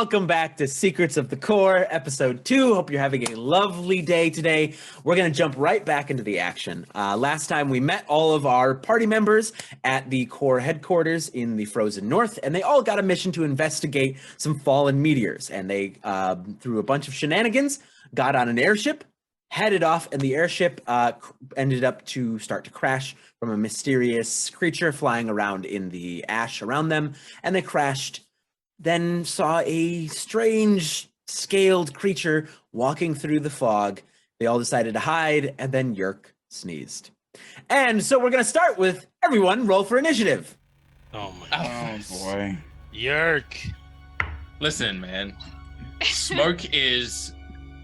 welcome back to Secrets of the Core, episode 2. Hope you're having a lovely day today. We're going to jump right back into the action. Last time we met all of our party members at the Core headquarters in the Frozen North, and they all got a mission to investigate some fallen meteors. And they, through a bunch of shenanigans, got on an airship, headed off, and the airship ended up to start to crash from a mysterious creature flying around in the ash around them, and they crashed. Then saw a strange scaled creature walking through the fog. They all decided to hide, and then Yurk sneezed. And so we're going to start with everyone roll for initiative. Oh my goodness. Oh boy. Yurk. Listen, man. Smoke is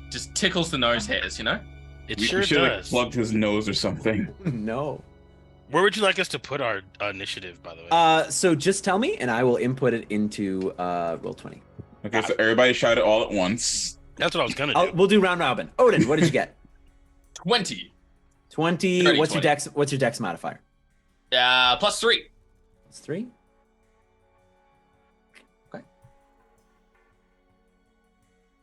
just tickles the nose hairs, you know? It We sure should does. like plugged his nose or something. No. Where would you like us to put our initiative, by the way? So just tell me, and I will input it into Roll20. Okay, so everybody shout it all at once. That's what I was gonna do. We'll do round robin. Odin, what did you get? 20. 20. 30, What's 20. your dex modifier? +3. It's 3. Okay.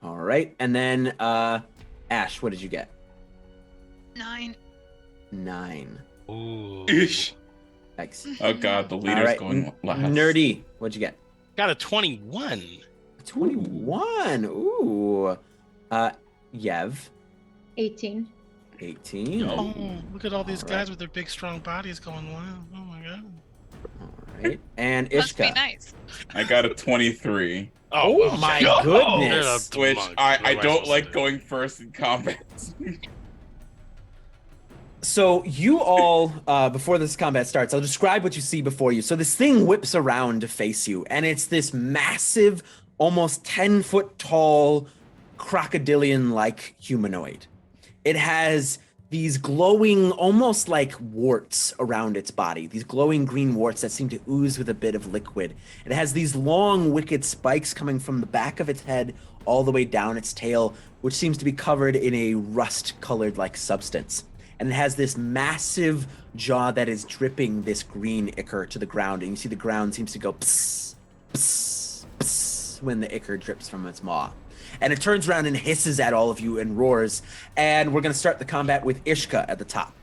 All right, and then Ash, what did you get? 9. 9. Ooh. Ish. Thanks. Oh god, the All leader's right, going last. Nur-D, what'd you get? Got a 21. 21. Ooh. Yev, 18. 18. No. Oh, look at all these All guys right. with their big, strong bodies going wild. Oh my god. All right. And Must be Ishka. nice. I got a 23. Oh well, my okay. goodness. You're a Which monk. I What am don't supposed like to do? going first in combat. So you all, before this combat starts, I'll describe what you see before you. So this thing whips around to face you, and it's this massive, almost 10-foot tall, crocodilian-like humanoid. It has these glowing, almost like warts around its body, these glowing green warts that seem to ooze with a bit of liquid. It has these long, wicked spikes coming from the back of its head all the way down its tail, which seems to be covered in a rust-colored like substance. And it has this massive jaw that is dripping this green ichor to the ground, and you see the ground seems to go psss, psss, psss when the ichor drips from its maw. And it turns around and hisses at all of you and roars, and we're going to start the combat with Ishka at the top.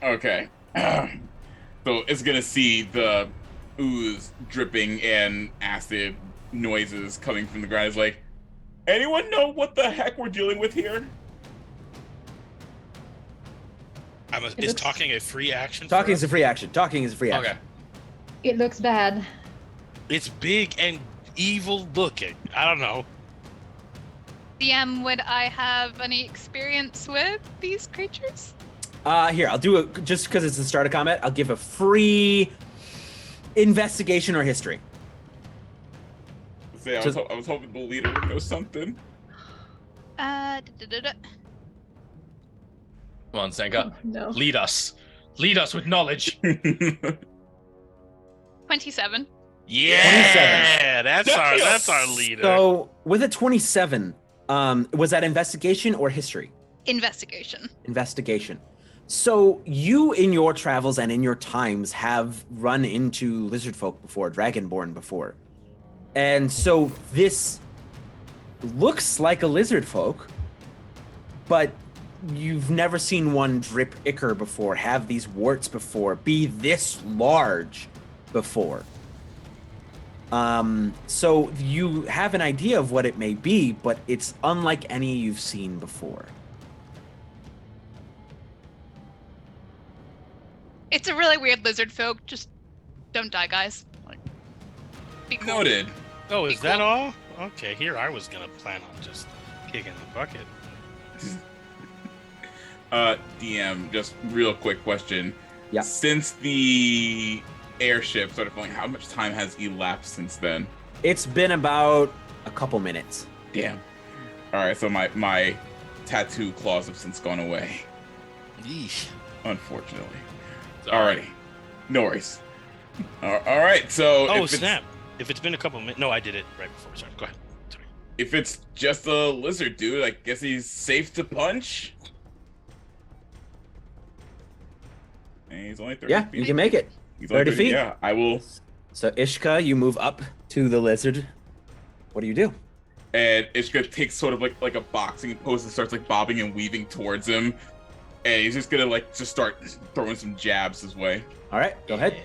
Okay. So it's gonna see the ooze dripping and acid noises coming from the ground. It's like, anyone know what the heck we're dealing with here? Is talking a free action? Talking for is a us? free action. Talking is a free action. Okay. It looks bad. It's big and evil looking. I don't know. DM, would I have any experience with these creatures? Here, I'll do it just because it's the start of combat. I'll give a free investigation or history. Say, I was hoping the leader would know something. Come on, Senka. No. Lead us. Lead us with knowledge. 27. Yeah, that's our leader. So with a 27, was that investigation or history? Investigation. Investigation. So you, in your travels and in your times, have run into lizard folk before, dragonborn before. And so this looks like a lizard folk, but you've never seen one drip ichor before, have these warts before, be this large before. So you have an idea of what it may be, but it's unlike any you've seen before. It's a really weird lizard folk. Just don't die, guys. Like, be cool. Noted. Oh, is Be that cool. all? Okay, here I was gonna plan on just kicking the bucket. DM, just real quick question. Yeah. Since the airship started falling, how much time has elapsed since then? It's been about a couple minutes. Damn. Alright, so my tattoo claws have since gone away. Yeesh. Unfortunately. Alrighty. No worries. Alright, so Oh if it's- snap! If it's been a couple minutes, no, I did it right before. Sorry, go ahead. Sorry. if it's just a lizard dude, I guess he's safe to punch. And he's only 30 Yeah, feet. you can make it. He's only 30 feet. Yeah, I will So Ishka, you move up to the lizard. What do you do? And Ishka takes sort of like a boxing pose and starts like bobbing and weaving towards him. And he's just gonna like just start throwing some jabs his way. All right, go ahead.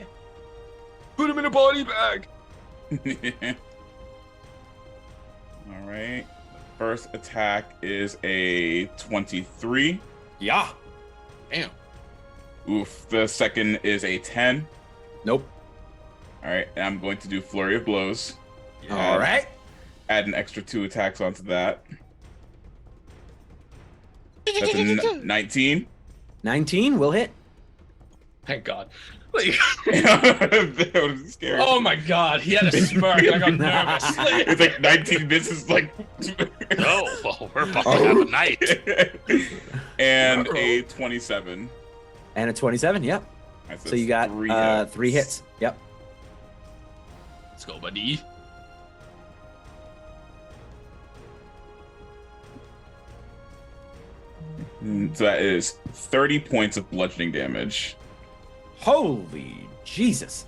Put him in a body bag. All right. First attack is a 23. Yeah. Damn. Oof. The second is a 10. Nope. All right. And I'm going to do Flurry of Blows. All right. Add an extra 2 attacks onto that. That's a 19. 19 will hit. Thank God. Like, That was scary. oh my God, he had a smirk. And I got nervous. Like, It's like 19 misses, like. Oh, well, we're about to have a night. And a 27. And a 27, yep. Right, So you got that's 3 hits. Yep. let's go, buddy. So that is 30 points of bludgeoning damage. Holy Jesus.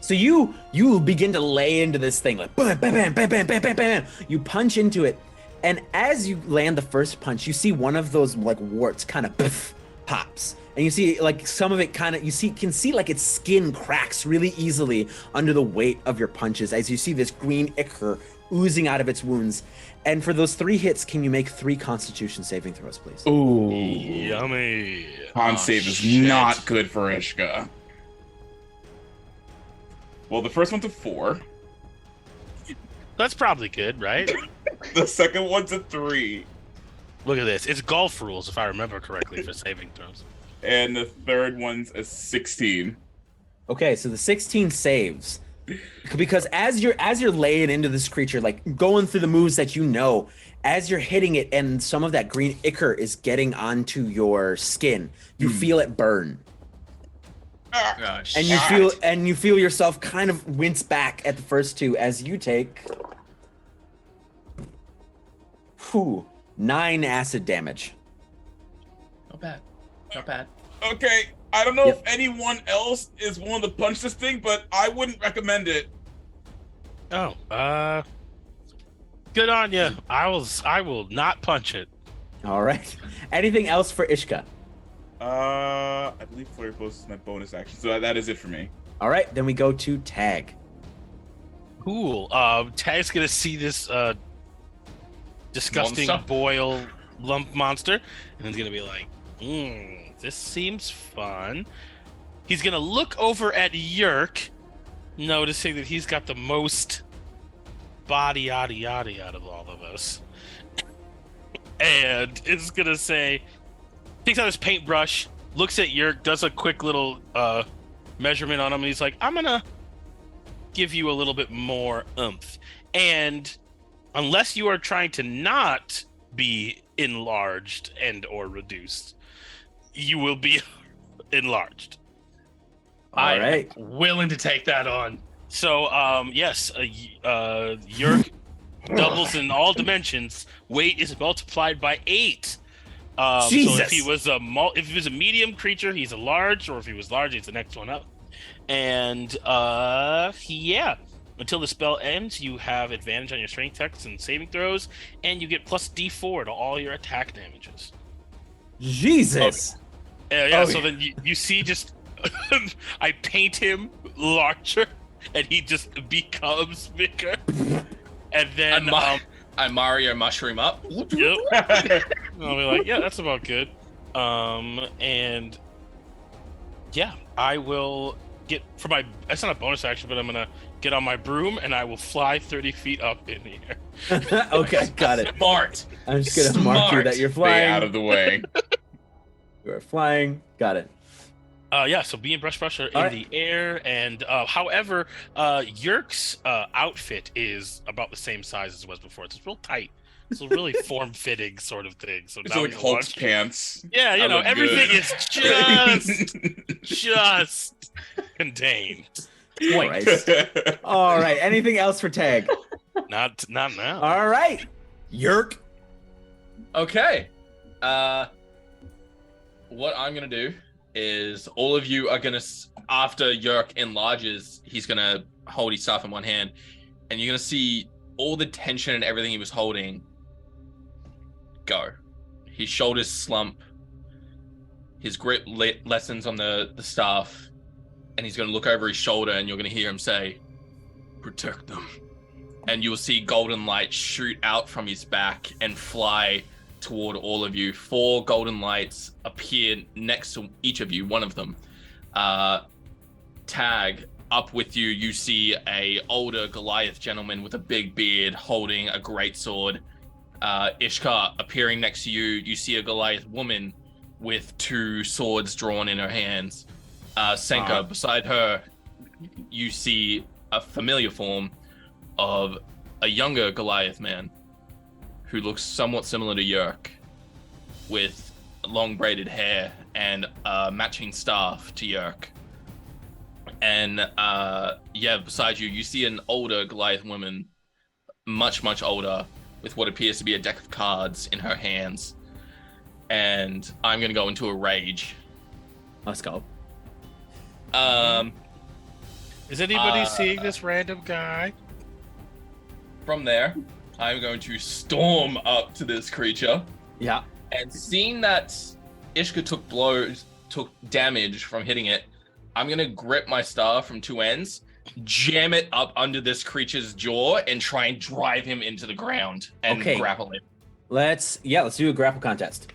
So you begin to lay into this thing like bam, bam, bam, bam, bam, bam, bam, bam. You punch into it. And as you land the first punch, you see one of those like warts kind of pops. And you see like some of it kind of, can see like its skin cracks really easily under the weight of your punches as you see this green ichor oozing out of its wounds. And for those 3 hits, can you make 3 Constitution saving throws, please? Ooh. Yummy. Con Oh, save is shit. not good for Ishka. Well, the first one's a 4. That's probably good, right? The second one's a 3. Look at this. It's golf rules, if I remember correctly, for saving throws. And the third one's a 16. Okay, so the 16 saves. Because as you're laying into this creature, like going through the moves that you know, as you're hitting it and some of that green ichor is getting onto your skin, you feel it burn. Oh, And you feel yourself kind of wince back at the first 2 as you take 9 acid damage. Not bad. Not bad. Okay, I don't know Yep. if anyone else is willing to punch this thing, but I wouldn't recommend it. Oh, good on you. I will not punch it. All right. Anything else for Ishka? I believe Flurry of Blows is my bonus action, so that is it for me. All right, then we go to Tag. Cool. Tag's gonna see this disgusting Monster? boil lump monster, and he's gonna be like, this seems fun. He's gonna look over at Yurk, noticing that he's got the most body yada yada out of all of us. And it's gonna say, takes out his paintbrush, looks at Yurk, does a quick little measurement on him, and he's like, I'm gonna give you a little bit more oomph. And unless you are trying to not be enlarged and or reduced, you will be enlarged. All right. I'm willing to take that on. So, yes, Yurk doubles in all dimensions. Weight is multiplied by 8. So Jesus. if he was a medium creature, he's a large, or if he was large, he's the next one up. And yeah, until the spell ends, you have advantage on your strength checks and saving throws, and you get plus D4 to all your attack damages. Jesus. Yeah. Oh, So yeah. then you see just I paint him larger, and he just becomes bigger. And then I Mario mushroom up. yep. I'll be like, yeah, that's about good. And yeah, I will get for my. That's not a bonus action, but I'm gonna get on my broom and I will fly 30 feet up in the air. Okay, got it. Smart. I'm just gonna mark you Smart. that you're Stay flying. out of the way. You are flying. Got it. Yeah, so me and Brush are in Alright. the air, and however, Yurk's outfit is about the same size as it was before. It's real tight. It's a really form-fitting sort of thing. So It's now like he's Hulk's large. pants. Yeah, you I know, look everything good. is just contained. Christ. All right. Anything else for Tag? Not now. All right. Yurk. Okay. What I'm gonna do is all of you are gonna, after Yurk enlarges, he's gonna hold his staff in one hand, and you're gonna see all the tension and everything he was holding go. His shoulders slump, his grip lessens on the staff, and he's gonna look over his shoulder, and you're gonna hear him say, "Protect them." And you'll see golden light shoot out from his back and fly toward all of you. 4 golden lights appear next to each of you, one of them. Tag, up with you, you see a older Goliath gentleman with a big beard holding a great sword. Ishka, appearing next to you, you see a Goliath woman with 2 swords drawn in her hands. Senka, beside her, you see a familiar form of a younger Goliath man who looks somewhat similar to Yurk, with long braided hair and a matching staff to Yurk. And beside you, you see an older Goliath woman, much, much older, with what appears to be a deck of cards in her hands. And I'm going to go into a rage. Let's go. Is anybody seeing this random guy? From there, I'm going to storm up to this creature. Yeah. And seeing that Ishka took damage from hitting it, I'm going to grip my staff from 2 ends, jam it up under this creature's jaw, and try and drive him into the ground and grapple him. Let's do a grapple contest.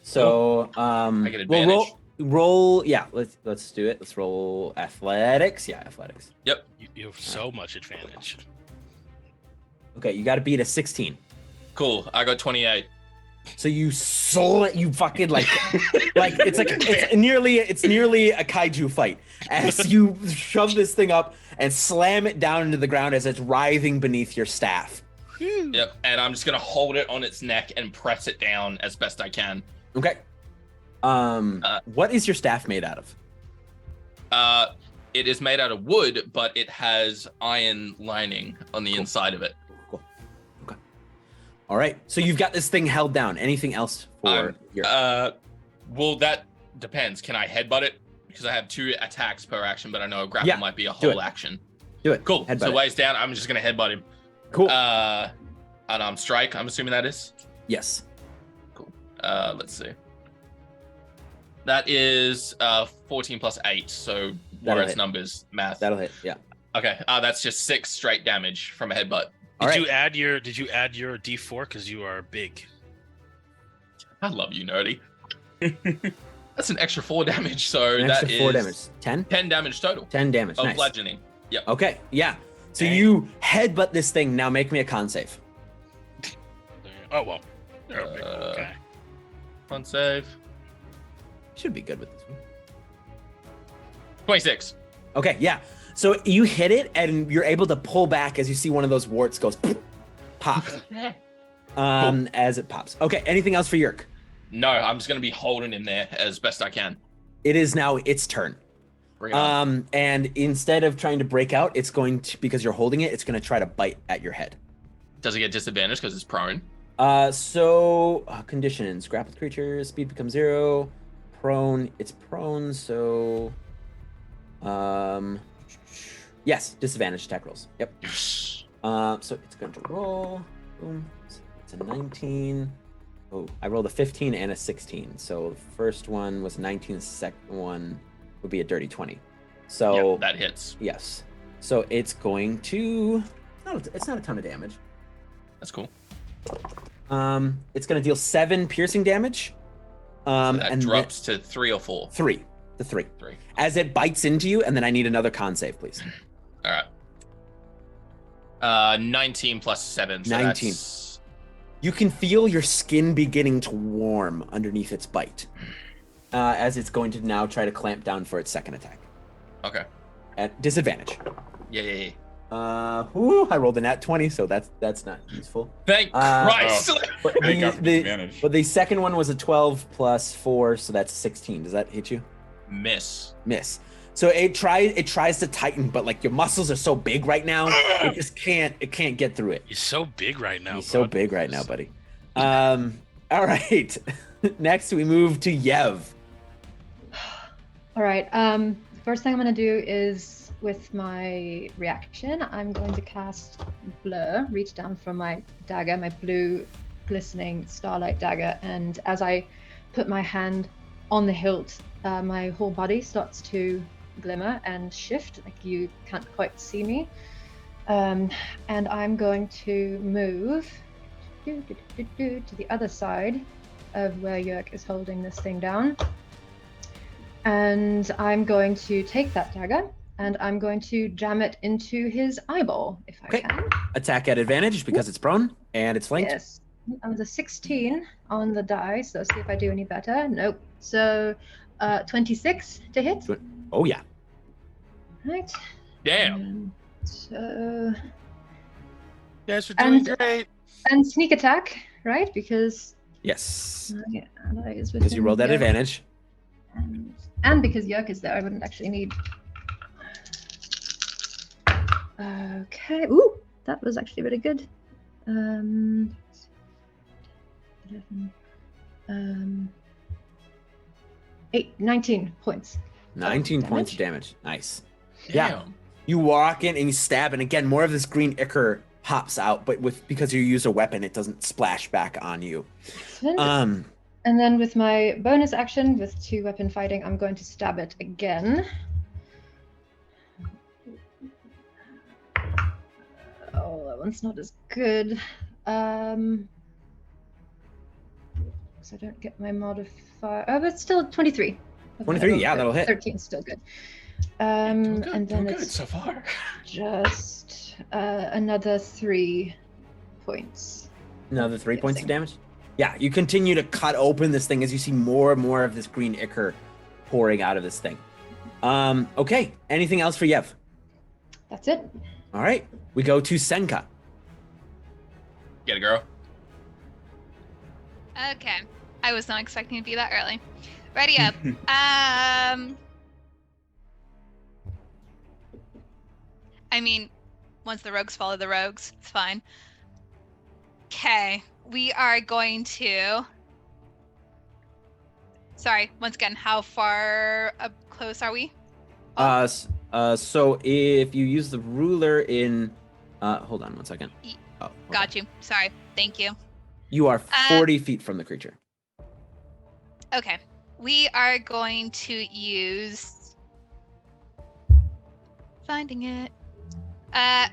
So, I get advantage. roll. Yeah, let's do it. Let's roll athletics. Yeah, athletics. Yep. You have so much advantage. Okay, you got to beat a 16. Cool. I got 28. So you fucking like it's nearly a kaiju fight as you shove this thing up and slam it down into the ground as it's writhing beneath your staff. Yep. And I'm just gonna hold it on its neck and press it down as best I can. Okay. What is your staff made out of? It is made out of wood, but it has iron lining on the inside of it. All right, so you've got this thing held down. Anything else for your? Well, that depends. Can I headbutt it? Because I have 2 attacks per action, but I know a grapple might be a whole action. Do it. Cool. Headbutt so it. while he's down, I'm just gonna headbutt him. Cool. And strike. I'm assuming that is. Yes. Cool. Let's see. That is 14 plus 8. So That'll where's hit. numbers? Math. That'll hit. Yeah. Okay. That's just 6 straight damage from a headbutt. Did you add your D4 because you are big? I love you, Nur-D. That's an extra 4 damage. So An that extra is 4 damage. 10? 10 damage total 10 damage. of Nice. bludgeoning. Yep. Okay. Yeah. So Dang. you headbutt this thing. Now make me a con save. Oh well. You're a big little guy. Con save. Should be good with this one. 26. Okay. Yeah. So you hit it and you're able to pull back as you see one of those warts goes pop. As it pops. Okay. Anything else for Yurk? No, I'm just gonna be holding him there as best I can. It is now its turn. Bring it on. And instead of trying to break out, it's going to, because you're holding it, it's going to try to bite at your head. Does it get disadvantage because it's prone? Conditions. Grappled creature, speed becomes 0. Prone, it's prone, so... Yes, disadvantage attack rolls. Yep. So it's going to roll. Boom. It's a 19. Oh, I rolled a 15 and a 16. So the first one was 19, the second one would be a dirty 20. So Yep, that hits. yes. So it's going to... It's not a ton of damage. That's cool. It's going to deal 7 piercing damage. So that and drops to 3 or 4. 3. The 3. 3. As it bites into you, and then I need another con save, please. All right. 19 plus 7. So 19. That's... You can feel your skin beginning to warm underneath its bite. As it's going to now try to clamp down for its second attack. Okay. At disadvantage. Yeah. I rolled a nat 20, so that's not useful. Thank Christ! But I got disadvantage. but the second one was a 12 plus 4, so that's 16. Does that hit you? Miss. So it tries to tighten, but like your muscles are so big right now, it just can't get through it. He's so big right now. He's so big right now, buddy. All right. Next we move to Yev. All right. The first thing I'm going to do is with my reaction, I'm going to cast Blur, reach down from my dagger, my blue glistening starlight dagger, and as I put my hand on the hilt, my whole body starts to glimmer and shift, like you can't quite see me. And I'm going to move to the other side of where Yurk is holding this thing down. And I'm going to take that dagger and I'm going to jam it into his eyeball, if I can. Attack at advantage because it's prone and it's flanked. Yes. I was a 16 on the die, so see if I do any better. Nope. So 26 to hit. Oh, yeah. Right. Damn. So. Yes, we're doing great. And sneak attack, right? Because. Yes. Yeah, Because you rolled that advantage. And because Yurk is there, I wouldn't actually need. Okay. Ooh, that was actually really good. 11. 19 points. 19 points of damage. Nice. Damn. Yeah. You walk in and you stab, and again, more of this green ichor hops out, but because you use a weapon, it doesn't splash back on you. And then with my bonus action, with 2-weapon fighting, I'm going to stab it again. Oh, that one's not as good. So I don't get my modifier. Oh, but still 23. 23, yeah, that'll hit. 13 is still good. Doing And then good it's so far. just another 3 points. Another 3 points of damage? Yeah, you continue to cut open this thing as you see more and more of this green ichor pouring out of this thing. Okay, anything else for Yev? That's it. All right, we go to Senka. Get it, girl. Okay. I was not expecting to be that early. Ready up. I mean, once the rogues follow the rogues, it's fine. Okay. We are going to... Sorry, once again, how far up close are we? So if you use the ruler in... hold on one second. Oh, okay. Got you. Sorry. Thank you. You are 40 feet from the creature. Okay. We are going to use... Finding it.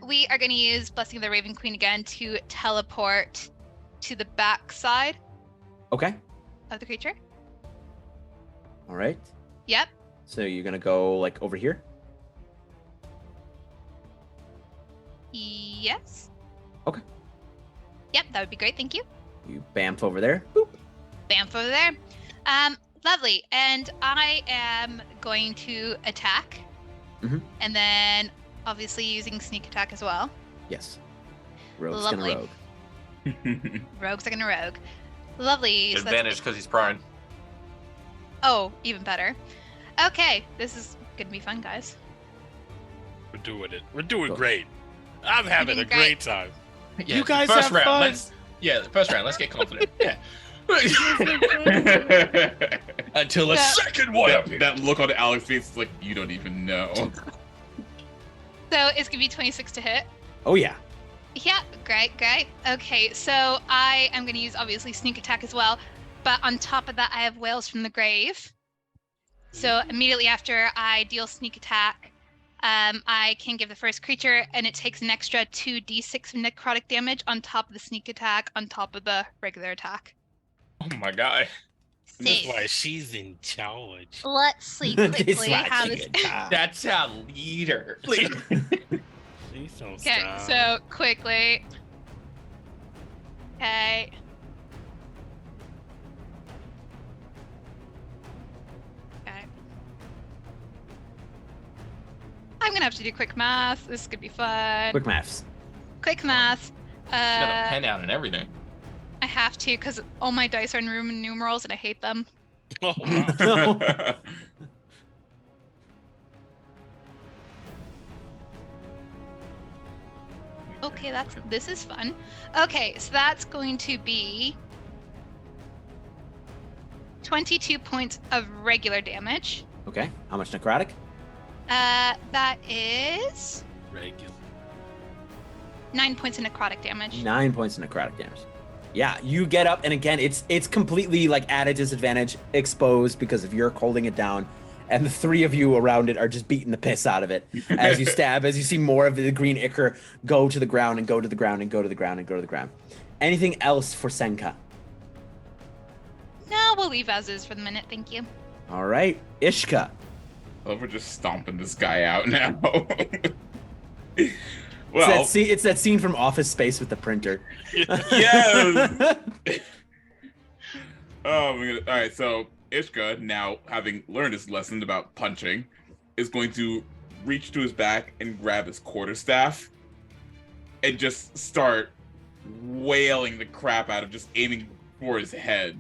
We are going to use Blessing of the Raven Queen again to teleport to the back side Okay. of the creature. All right. Yep. So you're going to go like over here? Yes. Okay. Yep, that would be great. Thank you. You bamf over there. Boop. Bamf over there. Lovely. And I am going to attack. Mhm. And then obviously using sneak attack as well. Yes. Rogue's Lovely. gonna rogue. Rogues are gonna rogue. Lovely. So that's- Advantage because he's prone. Oh, even better. Okay, this is gonna be fun, guys. We're doing it. We're doing Cool. great. I'm having doing a great time. Yeah, You guys first have round. fun. The first round. Let's get confident. Yeah. Until the Yeah. second one. that look on Alex's face is like, you don't even know. So it's gonna be 26 to hit. Oh, yeah. Yeah, great. Okay, so I am gonna use obviously sneak attack as well, but on top of that, I have Wails from the Grave. So immediately after I deal sneak attack, I can give the first creature, and it takes an extra 2d6 of necrotic damage on top of the sneak attack, on top of the regular attack. Oh my god. That's So, why she's in charge. let's see This quickly is how what this. you get. That's our leader. She's so Okay, strong. so quickly. Okay. Okay. I'm gonna have to do quick math. This is gonna be fun. Quick maths. Quick math. Got a pen out and everything. I have to because all my dice are in Roman numerals and I hate them. Oh, wow. Okay, this is fun. Okay, so that's going to be 22 points of regular damage. Okay. How much necrotic? That is Regular. 9 points of necrotic damage. 9 points of necrotic damage. Yeah, you get up, and again, it's completely like at a disadvantage, exposed because of Yurk holding it down, and the three of you around it are just beating the piss out of it as you stab, as you see more of the green ichor go to the ground and go to the ground and go to the ground and go to the ground. Anything else for Senka? No, we'll leave as is for the minute. Thank you. All right, Ishka. Oh, we're just stomping this guy out now. Well, Well, it's that scene from Office Space with the printer. yes. Oh my god. All right, so Ishka, now having learned his lesson about punching, is going to reach to his back and grab his quarterstaff and just start wailing the crap out of, just aiming for his head.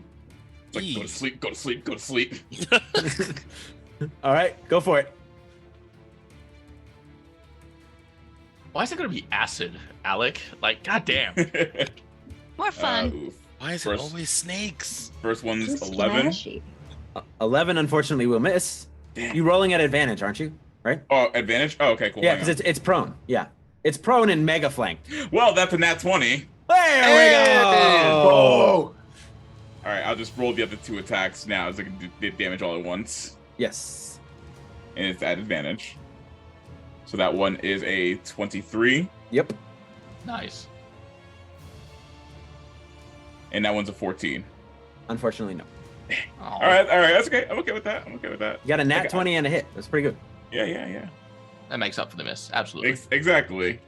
It's like, go to sleep, go to sleep, go to sleep. All right, go for it. Why is it gonna be acid, Alec? Like, goddamn. More fun. Oof. Why is First- it always snakes? First one's Just 11. smashy. 11, unfortunately, will miss. Damn. You rolling at advantage, aren't you? Right? Oh, advantage? Oh, okay, cool. Yeah, hang because it's prone. Yeah, it's prone and mega flanked. on. Well, that's a nat 20. There we go. All right, I'll just roll the other two attacks now, so I can do damage all at once. Yes. And it's at advantage. So that one is a 23, Yep. Nice. and that one's a 14. Unfortunately, no. Oh, All right, that's okay. I'm okay with that. You got a nat Okay. 20 and a hit. That's pretty good. Yeah. that makes up for the miss. Absolutely. Exactly.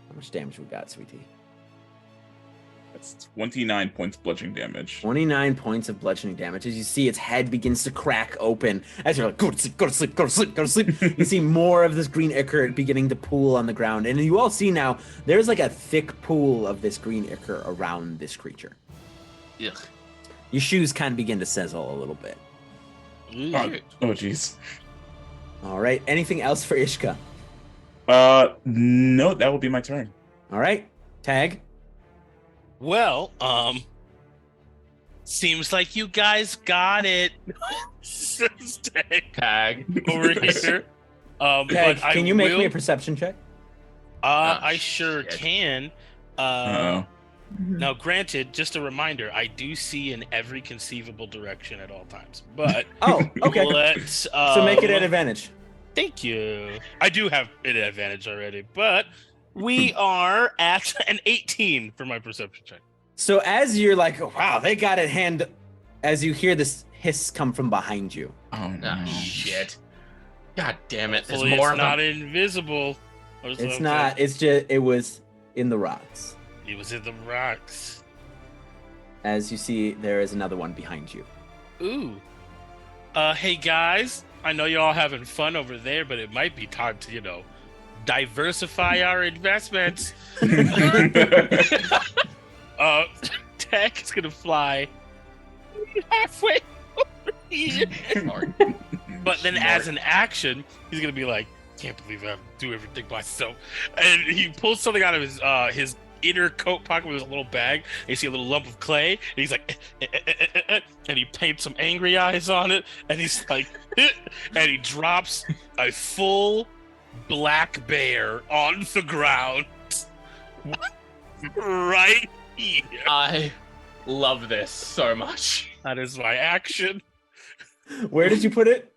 How much damage we got, SweetT? That's 29 points bludgeoning damage. 29 points of bludgeoning damage. As you see, its head begins to crack open. As you're like, go to sleep, go to sleep, go to sleep, go to sleep. You see more of this green ichor beginning to pool on the ground. And you all see now, there's like a thick pool of this green ichor around this creature. Ugh. Your shoes kind of begin to sizzle a little bit. Oh, jeez. All right. Anything else for Ishka? No, that will be my turn. All right. Tag. Well, seems like you guys got it. Says Tag Tag. over here. Tag, But I can you make will, me a perception check? I sure shit. can. Uh-oh. Now, granted, just a reminder, I do see in every conceivable direction at all times. But Oh, okay. let's. So make it at advantage. Thank you. I do have an advantage already, but we are at an 18 for my perception check. So as you're like, wow, they got it hand, as you hear this hiss come from behind you. Oh, no. Oh, shit. God damn it. There's Hopefully more it's of them. not invisible. Or It's something. not, it's just, it was in the rocks. It was in the rocks. As you see, there is another one behind you. Ooh. Hey guys, I know you're all having fun over there, but it might be time to, diversify our investments. Tech is gonna fly halfway over here. Smart. But then as an action, he's gonna be like, can't believe I have to do everything myself. And he pulls something out of his inner coat pocket with his little bag. And you see a little lump of clay, and he's like, and he paints some angry eyes on it, and he's like, and he drops a full black bear on the ground. Right here. I love this so much. That is my action. Where did you put it?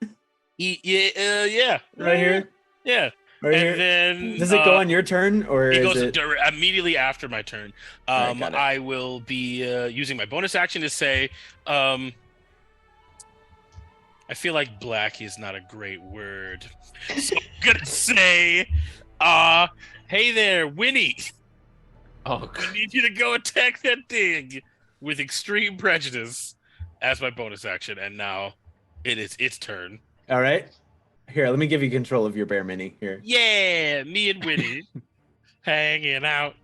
Yeah. Right here? Yeah. Right And here? then Does it go on your turn, or It is goes it? immediately after my turn. Alright, got it. I will be using my bonus action to say, I feel like black is not a great word. So I'm gonna say, hey there, Winnie. Oh, I need you to go attack that thing with extreme prejudice as my bonus action. And now it is its turn. All right. Here, let me give you control of your bear mini here. Yeah, me and Winnie hanging out,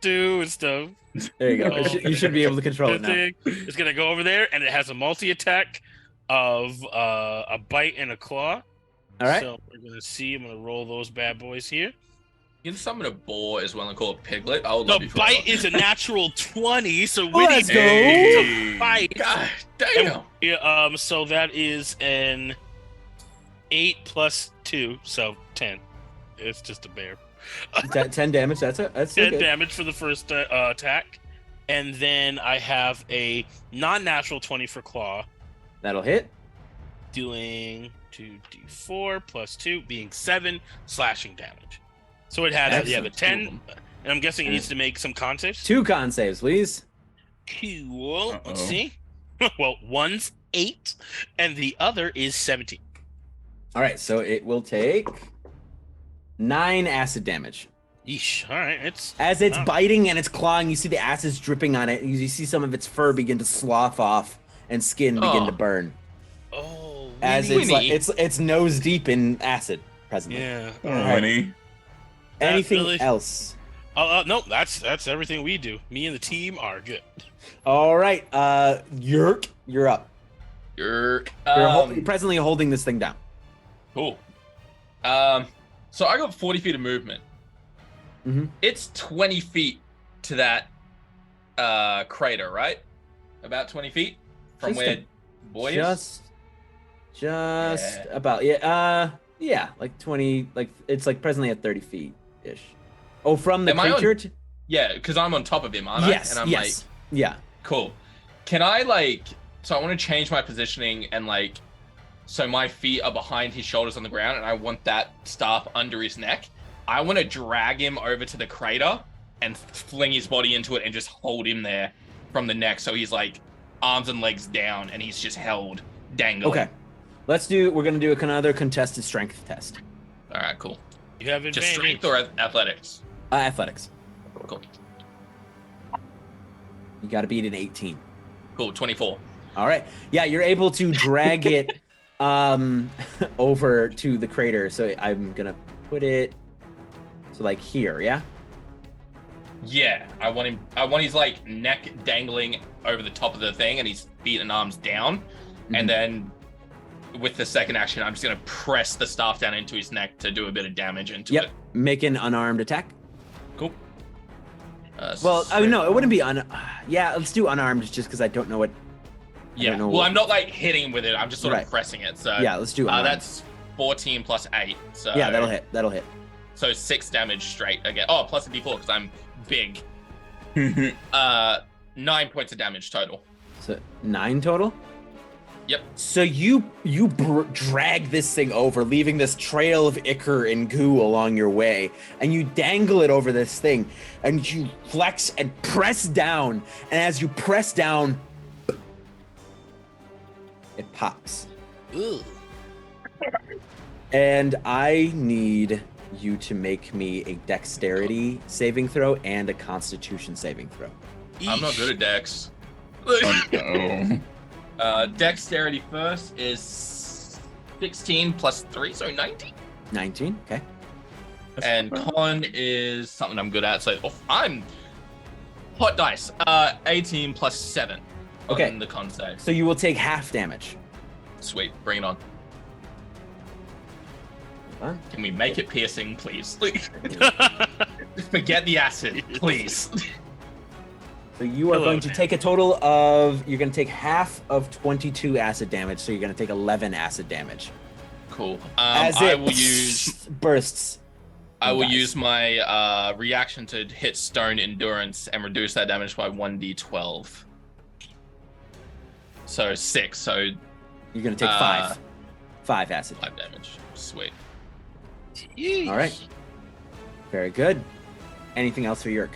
doing stuff. There you go. Oh. You should be able to control The it now. thing is gonna go over there, and it has a multi-attack of a bite and a claw. All right. So we're gonna see. I'm gonna roll those bad boys here. You can summon a boar as well and call it Piglet. I would The love you for bite that. is a natural 20, so Let's Winnie go. to bite. God damn. Yeah, so that is an 8 plus 2, so 10. It's just a bear. 10 damage. That's it. That's still 10 good. damage for the first attack. And then I have a non-natural 20 for claw, That'll hit. doing 2d4 plus 2, being 7 slashing damage. So it has the Excellent. 10, and I'm guessing it needs to make some con saves. 2 con saves, please. Cool. Let's Uh-oh. see. Well, one's 8, and the other is 17. All right, so it will take 9 acid damage. Yeesh. All right, it's As it's wow. biting and it's clawing, you see the acid's dripping on it. You see some of its fur begin to slough off and skin begin Oh. to burn. Oh, As Winnie. it's like, it's nose deep in acid presently. Yeah. Oh, Alright. Winnie. Anything really- else? Nope. That's everything we do. Me and the team are good. All right, Yurk, you're up. You're You're presently holding this thing down. cool. So I got 40 feet of movement. Mhm. It's 20 feet to that crater, right? About 20 feet from Just where a- boy is. Just Yeah. about yeah, like 20, like it's like presently at 30 feet ish. Oh, from the Am I on- creature. Yeah, because I'm on top of him, aren't Yes, I? And I'm yes, yeah. like, cool. Can I so I want to change my positioning and so my feet are behind his shoulders on the ground and I want that staff under his neck. I want to drag him over to the crater and fling his body into it and just hold him there from the neck. So he's like arms and legs down and he's just held dangling. Okay, we're gonna do another contested strength test. All right, cool. You have Just advantage. strength or athletics? Athletics. Cool. You got to beat an 18. Cool, 24. All right. Yeah, you're able to drag it over to the crater. So I'm gonna put it like here. Yeah. Yeah, I want his neck dangling over the top of the thing and his feet and arms down. Mm-hmm. And then with the second action, I'm just gonna press the staff down into his neck to do a bit of damage into Yep. it. Make an unarmed attack. Cool. Well, no, it wouldn't be yeah, let's do unarmed just because I don't know what. Yeah. don't know Well, what- I'm not hit him with it. I'm just sort Right. of pressing it. So Yeah, let's do unarmed. that's 14 plus 8. So Yeah, that'll hit. That'll hit. So 6 damage straight again. Oh, plus a d4 because I'm big. 9 points of damage total. So 9 total. Yep. So you drag this thing over, leaving this trail of ichor and goo along your way, and you dangle it over this thing, and you flex and press down, and as you press down, it pops. Ugh. And I need you to make me a dexterity saving throw and a constitution saving throw. I'm not good at dex. Oh. Dexterity first is 16 plus 3, so 19. 19, okay. And con is something I'm good at, so I'm hot dice. 18 plus 7. Okay. On the con save. So you will take half damage. Sweet, bring it on. Hold on. Can we make it piercing, please? Forget the acid, please. So you are Hello. going to take a total of, you're going to take half of 22 acid damage, so you're going to take 11 acid damage. Cool. As I it will use bursts. I will dies. use my reaction to hit stone endurance and reduce that damage by 1d12. So 6, so You're going to take 5. 5 acid. 5 damage. Sweet. All right. Very good. Anything else for Yurk?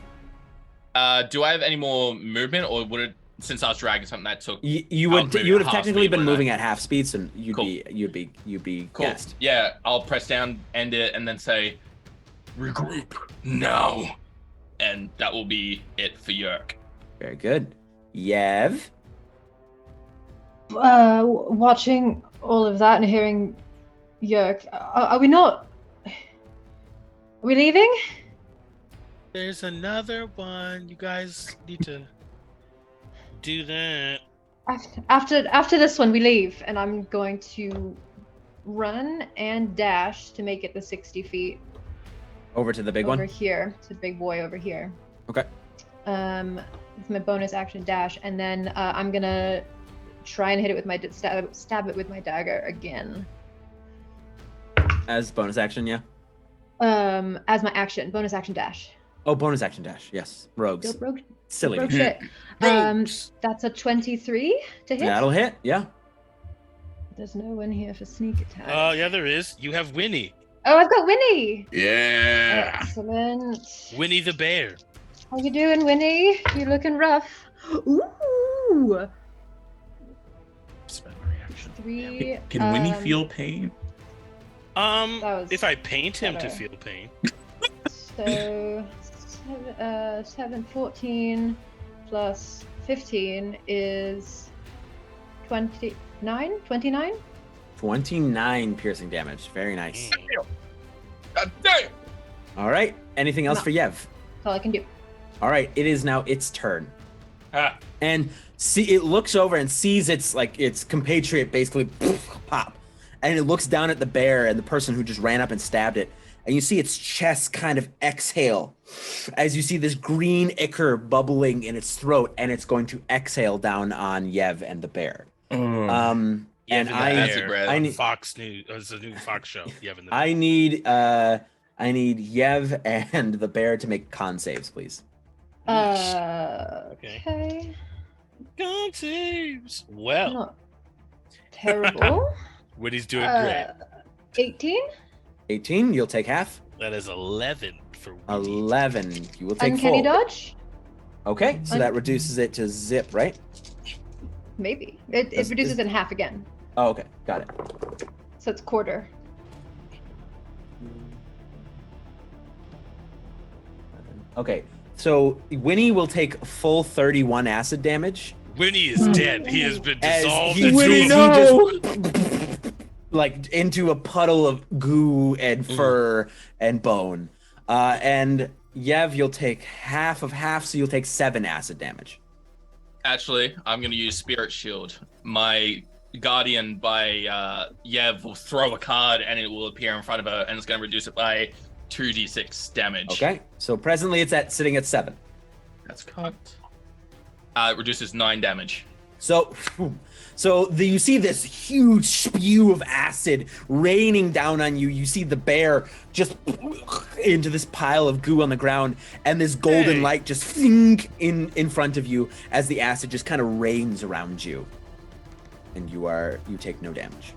Do I have any more movement, or would it, since I was dragging something that took? You I would was moving you would at have half technically speed, been wouldn't I? moving at half speed, so you'd Cool. be Cool. gassed. Yeah, I'll press down, end it, and then say, regroup now, and that will be it for Yurk. Very good. Yev. Watching all of that and hearing Yurk, are we not? Are we leaving? There's another one. You guys need to do that. After this one, we leave, and I'm going to run and dash to make it the 60 feet. Over to the big over one. here, to the big boy over here. Okay. With my bonus action dash, and then I'm gonna try and hit it with my stab it with my dagger again. As bonus action, yeah. As my action, bonus action dash. Oh, bonus action dash. Yes. Rogues. Rogue Silly. shit. Rogues. That's a 23 to hit. That'll hit. Yeah. There's no one here for sneak attack. Yeah, there is. You have Winnie. Oh, I've got Winnie. Yeah. Excellent. Winnie the bear. How you doing, Winnie? You're looking rough. Ooh. Spend my reaction. 3. Can Winnie feel pain? That was If I paint him to better. feel pain. So 7, 14 plus 15 is 29? 29? 29 piercing damage. Very nice. God damn. All right. Anything else No. for Yev? That's all I can do. All right. It is now its turn. Ah. And see, it looks over and sees its compatriot basically pop, and it looks down at the bear and the person who just ran up and stabbed it, and you see its chest kind of exhale as you see this green ichor bubbling in its throat, and it's going to exhale down on Yev and the bear. And I need Fox News. It's a new Fox show. Yev and the I need Yev and the bear to make con saves, please. Okay. Con saves. Well, Not terrible. Winnie's doing great. 18? 18, you'll take half. That is 11 for Winnie. 11, you will take Uncanny full. dodge? Okay, so that reduces it to zip, right? Maybe. It Does- reduces is- in half again. Oh, okay, got it. So it's quarter. Okay, so Winnie will take full 31 acid damage. Winnie is dead. He has been As dissolved he, into just like into a puddle of goo and fur and bone. And Yev, you'll take half of half, so you'll take 7 acid damage. Actually, I'm going to use Spirit Shield. My guardian by Yev will throw a card and it will appear in front of her and it's going to reduce it by 2d6 damage. Okay, so presently it's sitting at 7. That's cut. It reduces 9 damage. So you see this huge spew of acid raining down on you. You see the bear just into this pile of goo on the ground, and this golden light just fling in front of you as the acid just kind of rains around you, and you take no damage.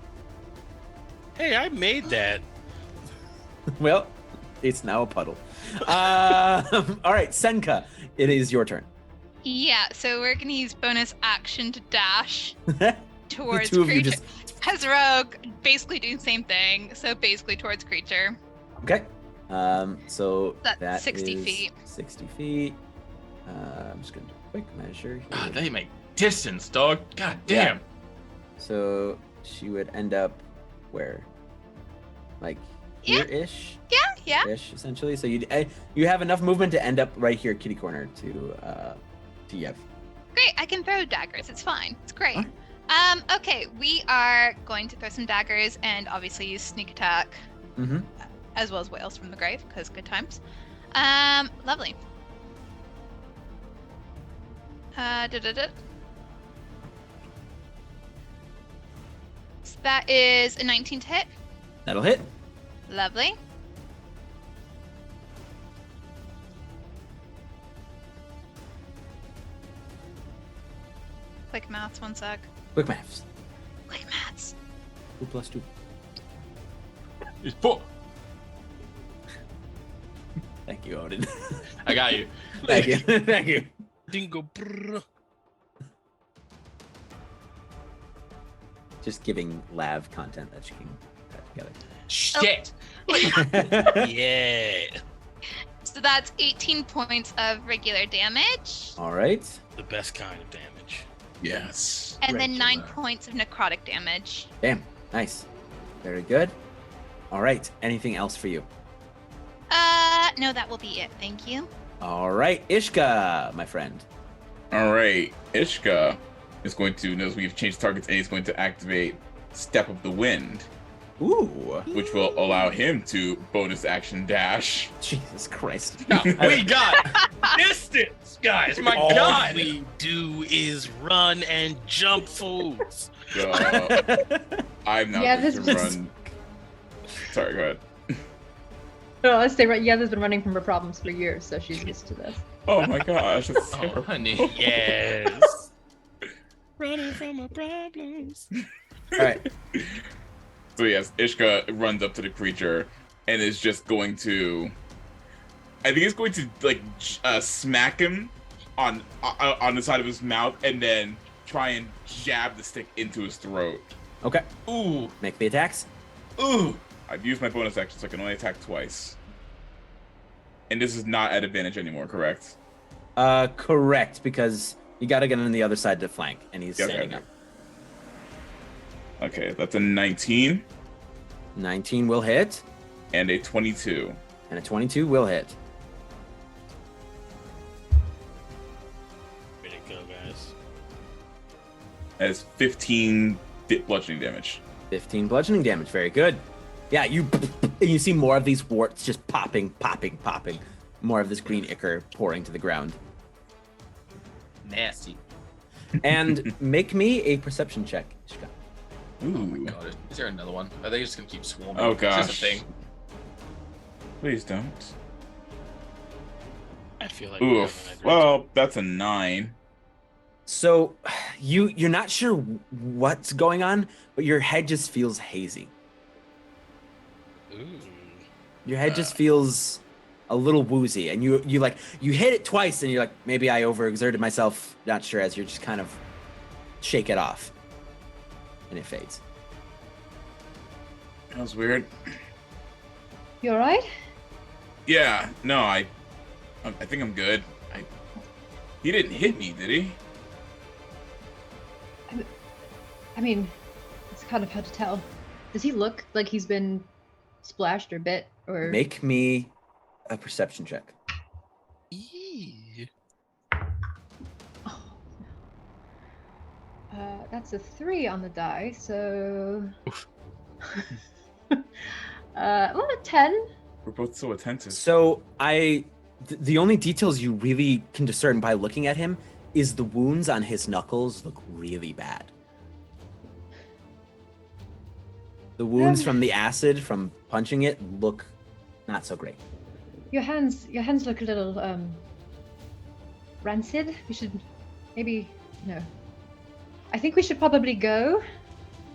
Hey, I made that. Well, it's now a puddle. All right, Senka, it is your turn. Yeah, so we're gonna use bonus action to dash towards two of you creature. just- As rogue, basically doing the same thing. So basically towards creature. Okay. So That's that 60 is feet. 60 feet. I'm just gonna do a quick measure here. God, they make distance, dog. God damn. So she would end up where? Like Yeah. here-ish? Yeah. Ish, essentially. So you have enough movement to end up right here, kitty corner, to Yev. Great, I can throw daggers. It's fine. It's great. Alright. Okay, we are going to throw some daggers and obviously use sneak attack Mm-hmm. as well as whales from the grave because good times. Lovely. So that is a 19 to hit. That'll hit. Lovely. Quick maths, one sec. Quick maths. Quick maths. 2 plus 2. It's 4. Thank you, Odin. I got you. Thank you. Thank you. Dingo. Brr. Just giving Lav content that she can cut Shit. Yeah. So that's 18 points of regular damage, All right. The best kind of damage. Yes. and then 9 Regular. points of necrotic damage. Damn. Nice. Very good. All right. Anything else for you? No, that will be it. Thank you. All right. Ishka, my friend. All right. Ishka is going to notice we've changed targets, and he's going to activate Step of the Wind. Ooh. which will allow him to bonus action dash. Jesus Christ. We got distance, guys. My All God. we do is run and jump fools. So I'm not Yeah, going to this- run. Sorry, go ahead. No, let's say right. Yetha's been running from her problems for years, so she's used to this. Oh my gosh. That's Oh, terrible. honey. Yes. Running from my problems. All right. So yes, Ishka runs up to the creature and is just going to. I think he's going to like smack him on the side of his mouth and then try and jab the stick into his throat. Okay. Ooh. Make the attacks. Ooh! I've used my bonus action, so I can only attack twice. And this is not at advantage anymore, correct? Correct, because you got to get on the other side to flank, and he's Yeah, standing okay. up. Okay, that's a 19 19 will hit, and a 22. and a 22 will hit. Way to go, guys. That is 15 bludgeoning damage. 15 bludgeoning damage. Very good. Yeah, you see more of these warts just popping. More of this green ichor pouring to the ground. Nasty. And make me a perception check, Ishka. Ooh. Oh my God. Is there another one? Are they just gonna keep swarming? Oh Is this gosh. a thing? Please don't. I feel like we're having Oof. a great Well, that's a 9. So you're not sure what's going on, but your head just feels hazy. time. Ooh. Your head just feels a little woozy, and you hit it twice, and you're like, maybe I overexerted myself. Not sure, as you're just kind of shake it off, and it fades. That was weird. You alright? Yeah, no, I think I'm good. He didn't hit me, did he? I mean, it's kind of hard to tell. Does he look like he's been splashed or bit or? Make me a perception check. Eee. Oh, that's a 3 on the die, so. Well, a 10. We're both so attentive. So the only details you really can discern by looking at him is the wounds on his knuckles look really bad. The wounds from the acid from punching it look not so great. Your hands look a little rancid. We should maybe no. I think we should probably go.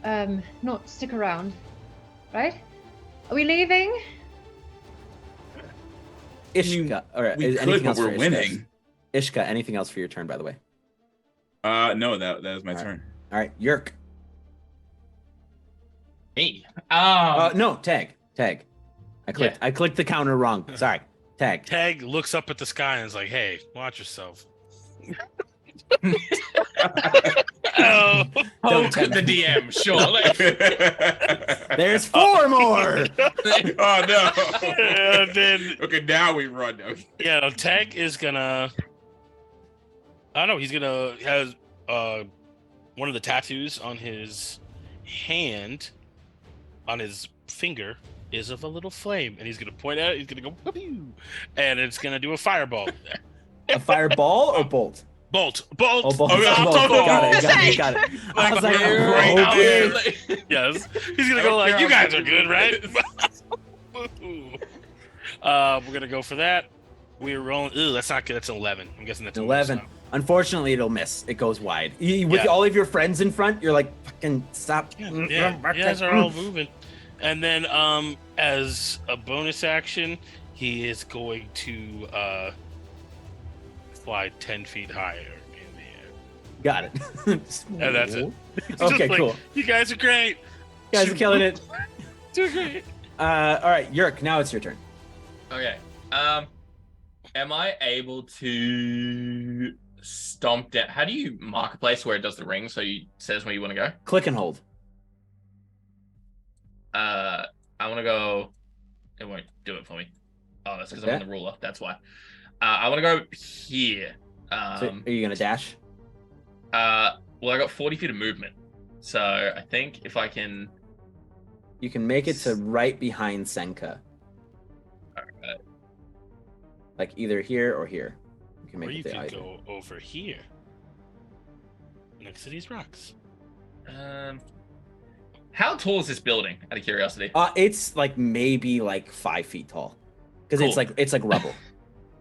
Not stick around, right? Are we leaving? Ishka, or We is could, anything but else for we're Ishka? winning. Ishka, anything else for your turn, by the way? No, that is my All right. turn. All right, Yurk. Me. No, tag. I clicked the counter wrong. Sorry, tag. Tag looks up at the sky and is like, "Hey, watch yourself." Oh, Don't Poke the DM, sure. There's 4 more. Oh no. and then Okay, now we run. Okay. yeah, no, Tag is gonna. I don't know. He's gonna has one of the tattoos on his hand, on his finger, is of a little flame, and he's gonna point at it. He's gonna go, "Pew," and it's gonna do a fireball. A fireball or bolt? Bolt. Oh, bolt. Okay, Bolt. bolt. Got it. I was like, Right okay. there. Yes. He's gonna I go don't like, care "You how guys are good good, right?" We're gonna go for that. We're rolling. Ooh, that's not good. That's an 11. I'm guessing that's a 11. miss now. Unfortunately, it'll miss. It goes wide. With Yeah. all of your friends in front, you're like, fucking stop. Yeah, you guys are all moving. And then, as a bonus action, he is going to fly 10 feet higher in the air. Got it. And that's it. It's Okay, just like, cool. You guys are great. You guys are killing it. Doing great. All right, Yurk, now it's your turn. Okay. Am I able to stomp down? How do you mark a place where it does the ring so it says where you want to go? Click and hold. I want to go. It won't do it for me. Oh, that's because I'm on Okay. the ruler. That's why. I want to go here. So are you going to dash? Well, I got 40 feet of movement. So I think if I can You can make it to right behind Senka. Alright. Like either here or here. You can make Or it you to could either. go over here. Next to these rocks. How tall is this building? Out of curiosity. It's like maybe like 5 feet tall. Because Cool. it's like rubble.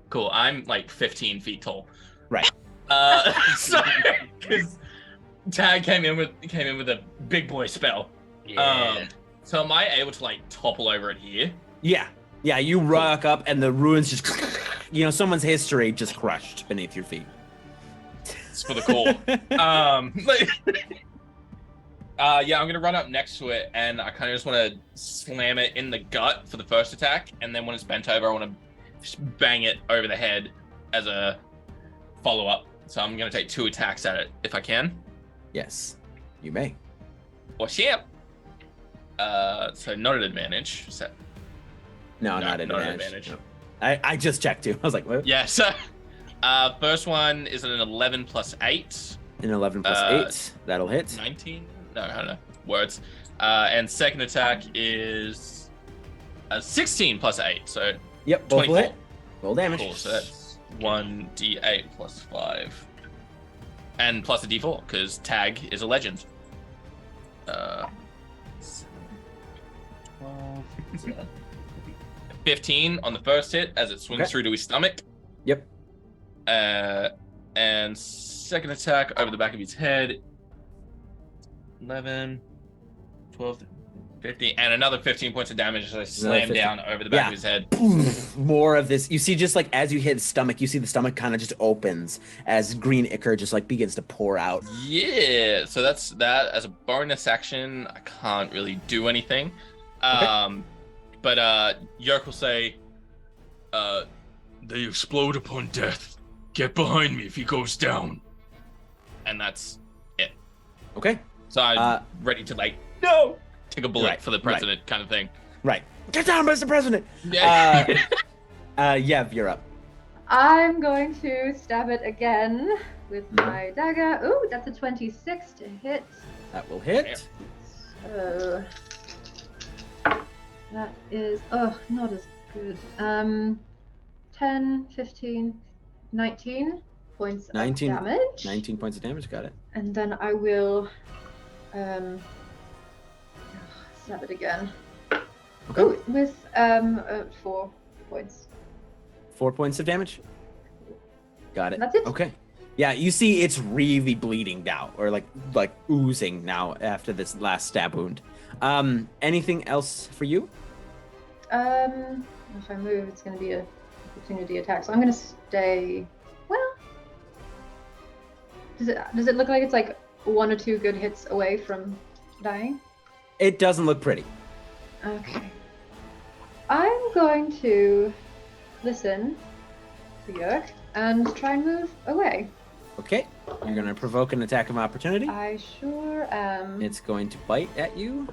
Cool. I'm like 15 feet tall. Right. So because Tag came in with a big boy spell. So am I able to like topple over it here? Yeah. Yeah, you rock up and the ruins just someone's history just crushed beneath your feet. It's for the call. Yeah, I'm gonna run up next to it, and I kind of just want to slam it in the gut for the first attack, and then when it's bent over, I want to just bang it over the head as a follow-up. So I'm gonna take 2 attacks at it if I can. Yes, you may. Or shit. So not an advantage. So No, No, not an not an advantage. advantage. No. I just checked too. I was like, what? yeah. So first one is an 11 plus 8, An 11 plus 8. That'll hit. 19. No, I don't know words. And second attack is a 16 plus 8. So Yep, both will 24. hit. Roll damage. Cool, so that's 1d8 plus 5. And plus a d4, because Tag is a legend. 7, 12, 15 on the first hit as it swings Okay. through to his stomach. Yep. And second attack over the back of his head. 11, 12, 15, and another 15 points of damage as I slam 15. down over the back Yeah. of his head. More of this. You see, just like as you hit the stomach, you see the stomach kind of just opens as green ichor just like begins to pour out. Yeah, so that's that. As a bonus action, I can't really do anything. But Yurk will say, They explode upon death. Get behind me if he goes down. and that's it. Okay. So I'm Uh, ready to like, no, take a bullet Right, for the president kind of thing. Right. Get down, Mr. President. Yeah. Yev, you're up. I'm going to stab it again with my dagger. Ooh, that's a 26 to hit. That will hit. So that is not as good. 10, 15, 19 points 19 of damage. 19 points of damage. Got it. And then I will stab it again. Okay. Ooh, with 4 points. 4 points of damage. Got it. That's it. Okay. Yeah, you see it's really bleeding now, or like oozing now after this last stab wound. Anything else for you? If I move, it's going to be a opportunity attack. So I'm going to stay. Well, does it look like it's like 1 or 2 good hits away from dying? It doesn't look pretty. Okay. I'm going to listen to Yurk and try and move away. Okay. You're gonna provoke an attack of opportunity. I sure am. It's going to bite at you.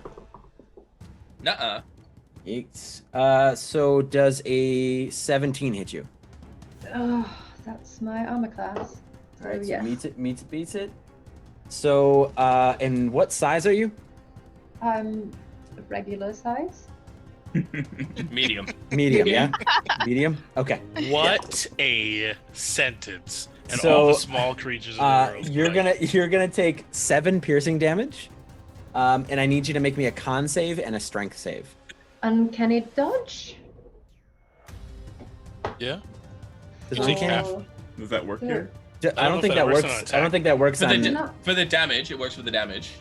Nuh-uh. So does a 17 hit you? Oh, that's my armor class. All right, so yes. meets it, beats it. So, and what size are you? I'm regular size. Medium. Medium, yeah? Medium? Okay. What a sentence! And So, all the small creatures in the world. You're gonna take 7 piercing damage. And I need you to make me a con save and a strength save. Uncanny dodge. Yeah. Does You it take make half. any- Does that work here? I don't think that works. I don't think that works For the, on for the damage, it works for the damage.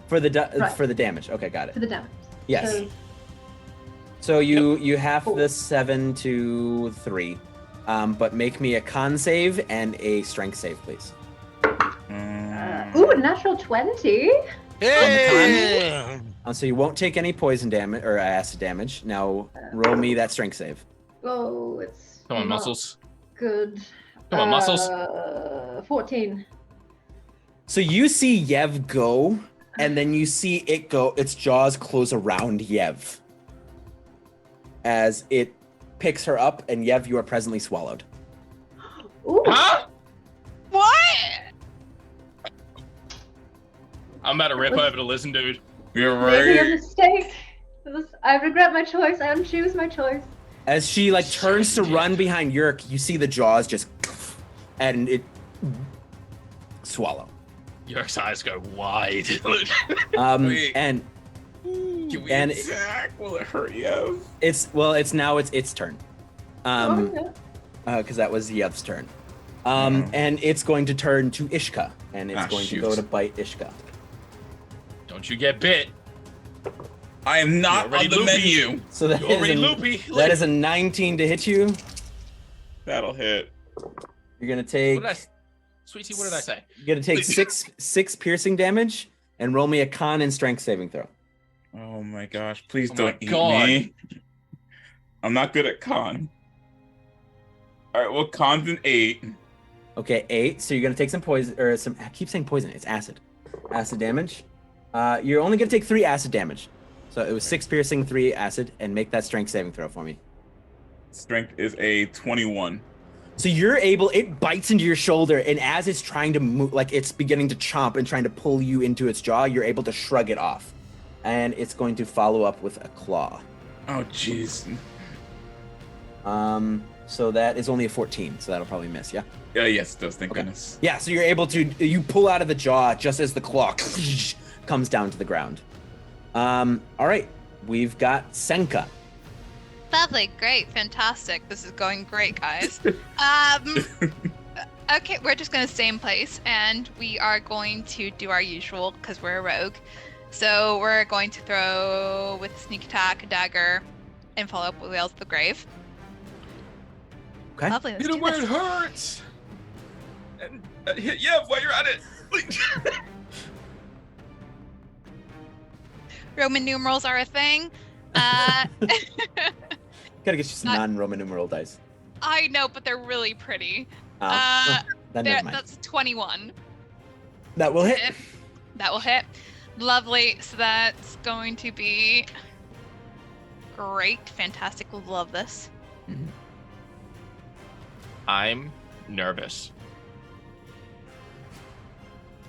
for the Right. for the damage. Okay, got For it. the damage. Yes. So, So you have Cool. the 7 to 3, but make me a con save and a strength save, please. ooh, natural 20. Hey! So you won't take any poison damage or acid damage. Now roll me that strength save. Oh, it's Come on, not muscles. good. Come on, muscles. 14. So you see Yev go, and then you see it go. Its jaws close around Yev as it picks her up, and Yev, you are presently swallowed. Ooh. Huh? What? I'm about to rip over to listen, dude. You're Maybe a right. mistake. I regret my choice. I unchoose my choice. As she like turns to run behind Yurk, you see the jaws just and it swallow. Yurk's eyes go wide. Wait. And Can we And- attack? Will it hurt you? it's now its turn. Oh, yeah. Because that was Yev's turn. Oh. And it's going to turn to Ishka, and it's going shoot. to go to bite Ishka. Don't you get bit. I am not You're already on the loopy. menu. So that You're is already a, loopy. that is a 19 to hit you. That'll hit. You're gonna take. What did I, Sweetie, what did I say? You're gonna take six piercing damage, and roll me a con and strength saving throw. Oh my gosh! Please Oh my don't eat God. me. I'm not good at con. All right, well, con's an 8. Okay, 8. So you're gonna take some poison or some. I keep saying poison. It's acid. Acid damage. You're only gonna take 3 acid damage. So it was 6 piercing, 3 acid, and make that strength saving throw for me. Strength is a 21. So you're able. It bites into your shoulder, and as it's trying to move, like it's beginning to chomp and trying to pull you into its jaw, you're able to shrug it off, and it's going to follow up with a claw. Oh jeez. So that is only a 14. So that'll probably miss. Yeah. Yeah, yes, it does. Thank Okay. goodness. Yeah, so you're able to, you pull out of the jaw just as the claw comes down to the ground. All right, we've got Senka. Lovely, great, fantastic. This is going great, guys. Okay, we're just gonna stay in place, and we are going to do our usual because we're a rogue. So we're going to throw with sneak attack, a dagger, and follow up with Wails of the Grave. Okay. Lovely. Let's Hit do him where this. it hurts. And hit Yev while you're at it. Roman numerals are a thing. Gotta get you some Uh, non-Roman numeral dice. I know, but they're really pretty. Then never mind. That's 21. That will hit. Hit. That will hit. Lovely. So that's going to be great. Fantastic. Love this. I'm nervous.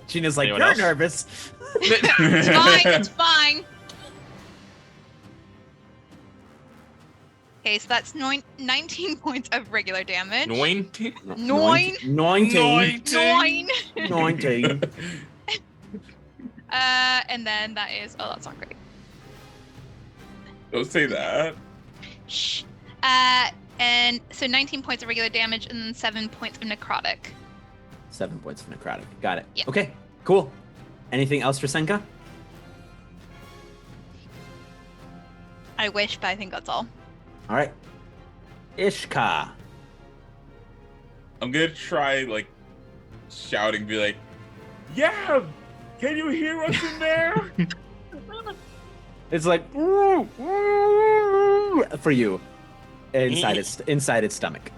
Gina's like, Anyone you're else? nervous. It's fine. It's fine. Okay, so that's 19 points of regular damage. 19? 9. 19. 9. 19. And then that is. Oh, that's not great. Don't say that. Shh. And so 19 points of regular damage and then 7 points of necrotic. 7 points of necrotic. Got it. Yeah. Okay, cool. Anything else for Senka? I wish, but I think that's all. All right. Ishka. I'm gonna try like shouting, be like, "Yeah, can you hear us in there?" It's like for you inside its stomach.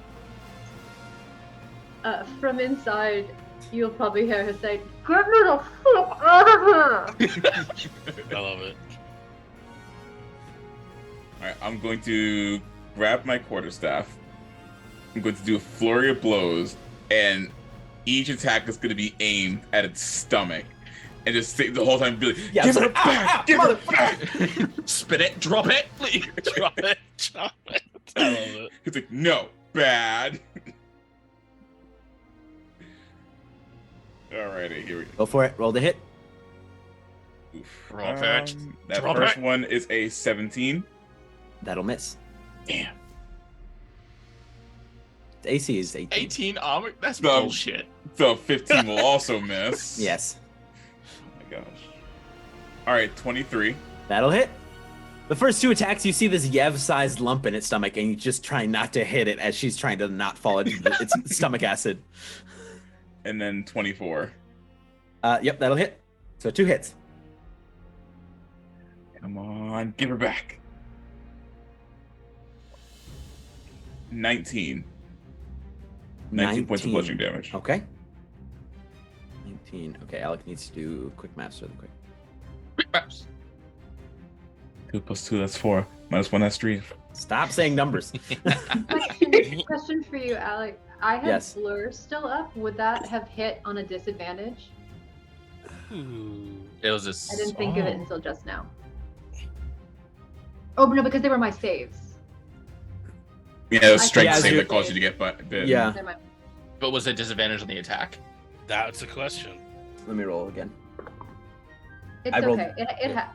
From inside, you'll probably hear her say, "Get me the fuck out of here!" I love it. All right, I'm going to grab my quarterstaff. I'm going to do a flurry of blows, and each attack is going to be aimed at its stomach, and just say the whole time, be like, Yeah, "Give it's her like, back! Give her back!" Spit it, drop it. Drop it. Drop it. I love it. He's like, "No, bad." Alrighty, here we go. Go for it. Roll the hit. Oof. Drop it. That Drop first it. one is a 17. That'll miss. Damn. The AC is 18. 18 armor? That's No. bullshit. So 15 will also miss. Yes. Oh my gosh. Alright, 23. That'll hit. The first 2 attacks, you see this Yev-sized lump in its stomach, and you just try not to hit it as she's trying to not fall into its stomach acid. And then 24. Yep, that'll hit. So 2 hits. Come on, give her back. 19. 19 points of bludgeoning damage. Okay. 19. Okay, Alec needs to do quick maths really quick. Quick maps. 2 plus 2, that's 4. Minus 1, that's 3. Stop saying numbers. Question for you, Alec. I have Yes. Blur still up. Would that have hit on a disadvantage? Ooh. It was I didn't think of it until just now. Oh no, because they were my saves. Yeah, it was I strength think- save Yeah, that caused you to get bitten. Yeah. Never mind. But was there disadvantage on the attack? That's the question. Let me roll again. It's I rolled- okay.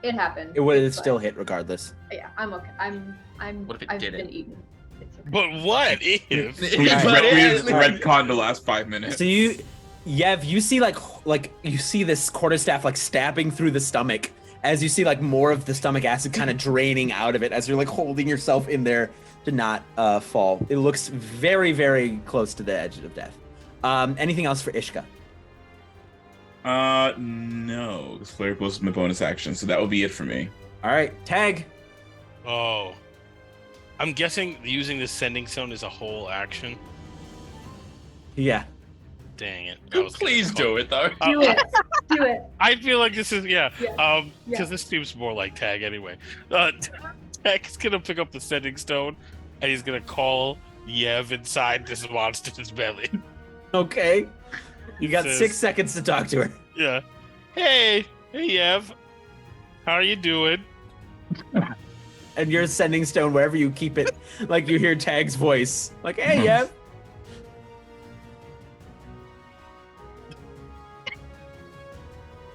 It happened. It would It's still fine. hit regardless. Yeah, I'm okay. What if it I've didn't? been eaten. It's okay. But what if? We Alright. just Alright. retconned the last 5 minutes. So Yev, you see like you see this quarterstaff like stabbing through the stomach as you see like more of the stomach acid kind of draining out of it as you're like holding yourself in there to not fall. It looks very, very close to the edge of death. Anything else for Ishka? No, because Flare Blows is my bonus action, so that will be it for me. All right, tag. Oh. I'm guessing using the sending stone is a whole action. Yeah. Dang it. Please do it though. Do it. Do it. I feel like this is Yeah. because Yeah. this seems more like Tag anyway. Tag's gonna pick up the sending stone and he's gonna call Yev inside this monster's belly. Okay. You got Says- 6 seconds to talk to her. Yeah. Hey Yev, how are you doing? And you're sending stone wherever you keep it. Like you hear Tag's voice. Like, hey, Yev.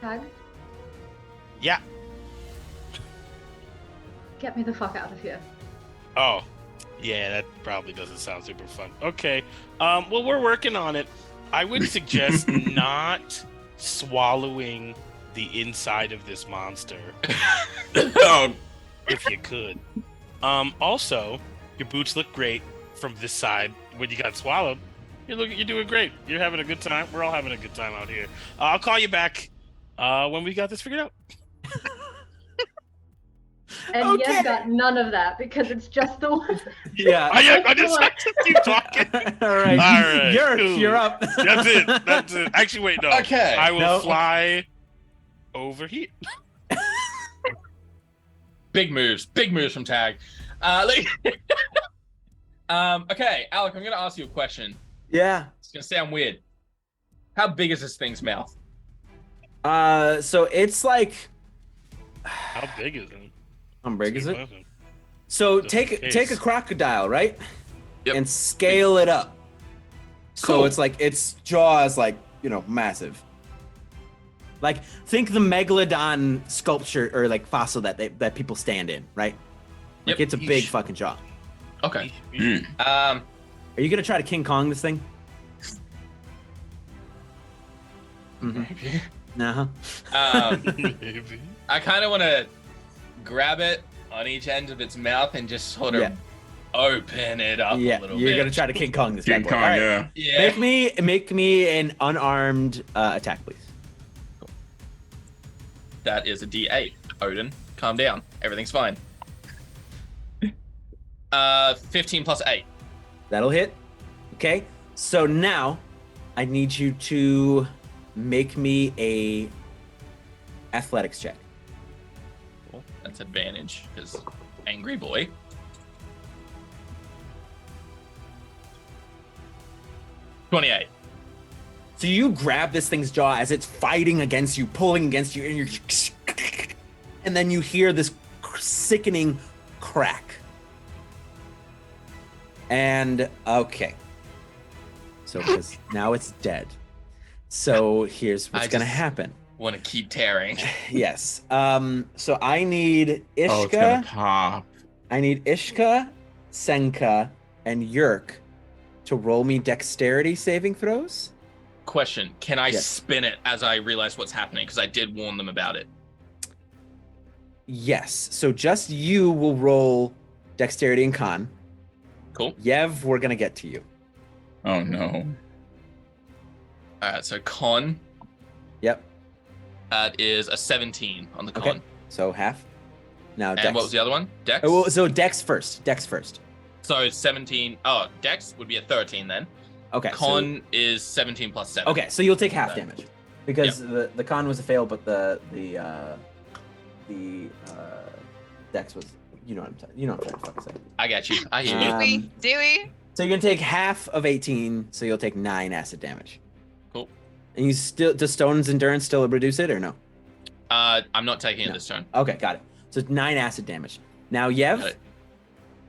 Tag, Yeah. get me the fuck out of here. Oh, yeah, that probably doesn't sound super fun. Okay. Well, we're working on it. I would suggest not swallowing the inside of this monster Oh, if you could. Also, your boots look great from this side. When you got swallowed, you're doing great. You're having a good time. We're all having a good time out here. I'll call you back when we got this figured out. And Okay. Yev got none of that because it's just the one. Yeah. I just keep talking. All right. All right, Yurk, cool. you're up. That's it. That's it. Actually, wait, no. Okay. I will No. fly over here. Big moves from Tag. Okay, Alec, I'm gonna ask you a question. Yeah. It's gonna sound weird. How big is this thing's mouth? So it's like, How big is it? how big is it? Listen. So Just take in take a case. crocodile, right? Yep. And scale it up. So Cool. it's like its jaw is like, massive. Like think the megalodon sculpture or like fossil that people stand in, right? Like Yep. it's a big Yeesh. fucking jaw. Okay. Mm. Are you gonna try to King Kong this thing? Maybe. Uh-huh. Maybe. I kind of want to grab it on each end of its mouth and just sort of Yeah. open it up Yeah, a little you're bit. gonna try to King Kong this King bad boy. Kong, All right. yeah. Yeah. Make me an unarmed attack, please. That is a D8. Odin, calm down. Everything's fine. 15 plus 8. That'll hit. Okay. So now I need you to make me a athletics check. Cool. That's advantage because angry boy. $28. So you grab this thing's jaw as it's fighting against you, pulling against you, and you're, and then you hear this sickening crack. And okay, so because now it's dead. So here's what's I gonna just- happen. Want to keep tearing. Yes. So I need Oh, it's gonna Ishka. pop. I need Ishka, Senka, and Yurk to roll me dexterity saving throws. Question: can I Yes. spin it as I realize what's happening? Because I did warn them about it. Yes. So just you will roll dexterity and con. Cool. Yev, we're gonna get to you. Oh no. So con, Yep. that is a 17 on the con. Okay. So half. Now And dex. what was the other one? Dex. Oh, well, so dex first. Dex first. So 17. Oh, Dex would be a 13 then. Okay. Con is 17 plus 7. Okay, so you'll take half Okay. damage because the con was a fail, but the dex was you know what I'm trying to fucking say. I got you. I hear you. Do we? Um, Do we? So you're gonna take half of 18, so you'll take 9 acid damage. Cool. And you still does Stone's endurance still reduce it or no? I'm not taking it No. this turn. Okay, got it. So it's 9 acid damage. Now, Yev, Got it.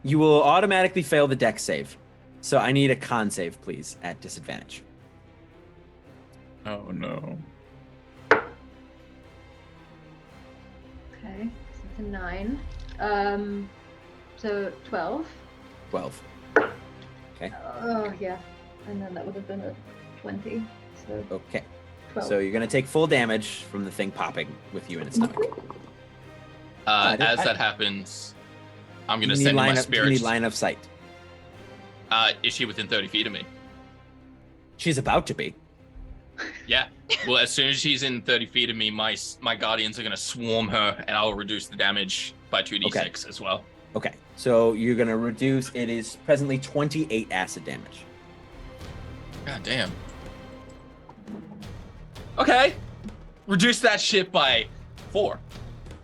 you will automatically fail the dex save. So I need a con save, please, at disadvantage. Oh no. Okay, so it's a 9. So 12. 12. Okay. Oh yeah, and then that would have been a 20. So Okay. 12. So you're going to take full damage from the thing popping with you in its stomach. As that happens, I'm going to You need send in my line of- you spirit. need line of sight. Is she within 30 feet of me? She's about to be. Yeah. Well, as soon as she's in 30 feet of me, my guardians are going to swarm her, and I'll reduce the damage by 2d6 as well. Okay. So you're going to reduce, it is presently 28 acid damage. God damn. Okay. Reduce that shit by 4.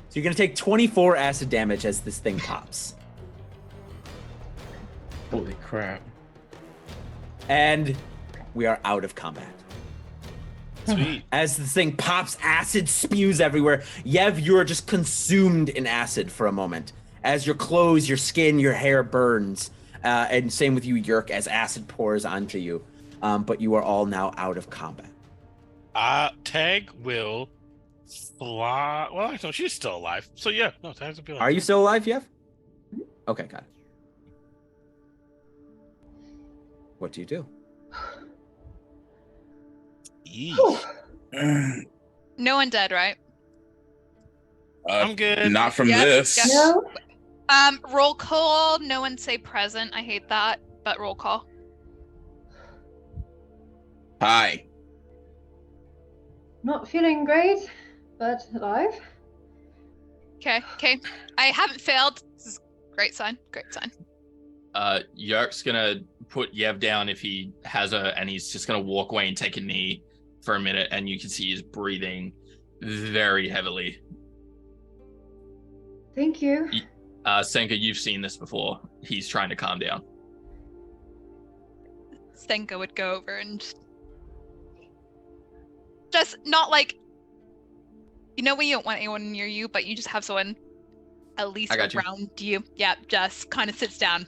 So you're going to take 24 acid damage as this thing pops. Holy crap. And we are out of combat. Sweet. As this thing pops, acid spews everywhere. Yev, you are just consumed in acid for a moment. As your clothes, your skin, your hair burns. And same with you, Yurk, as acid pours onto you. But you are all now out of combat. Tag will fly. Well, actually, she's still alive. So yeah, no, Tag's will be alive. Are you still alive, Yev? Okay, got it. What do you do? Yeesh. No one dead, right? I'm good. Not from Yes, this. yes. No. Roll call. No one say present. I hate that, but roll call. Hi. Not feeling great, but alive. Okay. I haven't failed. This is great sign. Great sign. Yurk's gonna put Yev down if he has her, and he's just gonna walk away and take a knee for a minute, and you can see he's breathing very heavily. Thank you. Senka, you've seen this before. He's trying to calm down. Senka would go over and just not like, you know, when you don't want anyone near you, but you just have someone at least I got you. around you. Yeah, just kind of sits down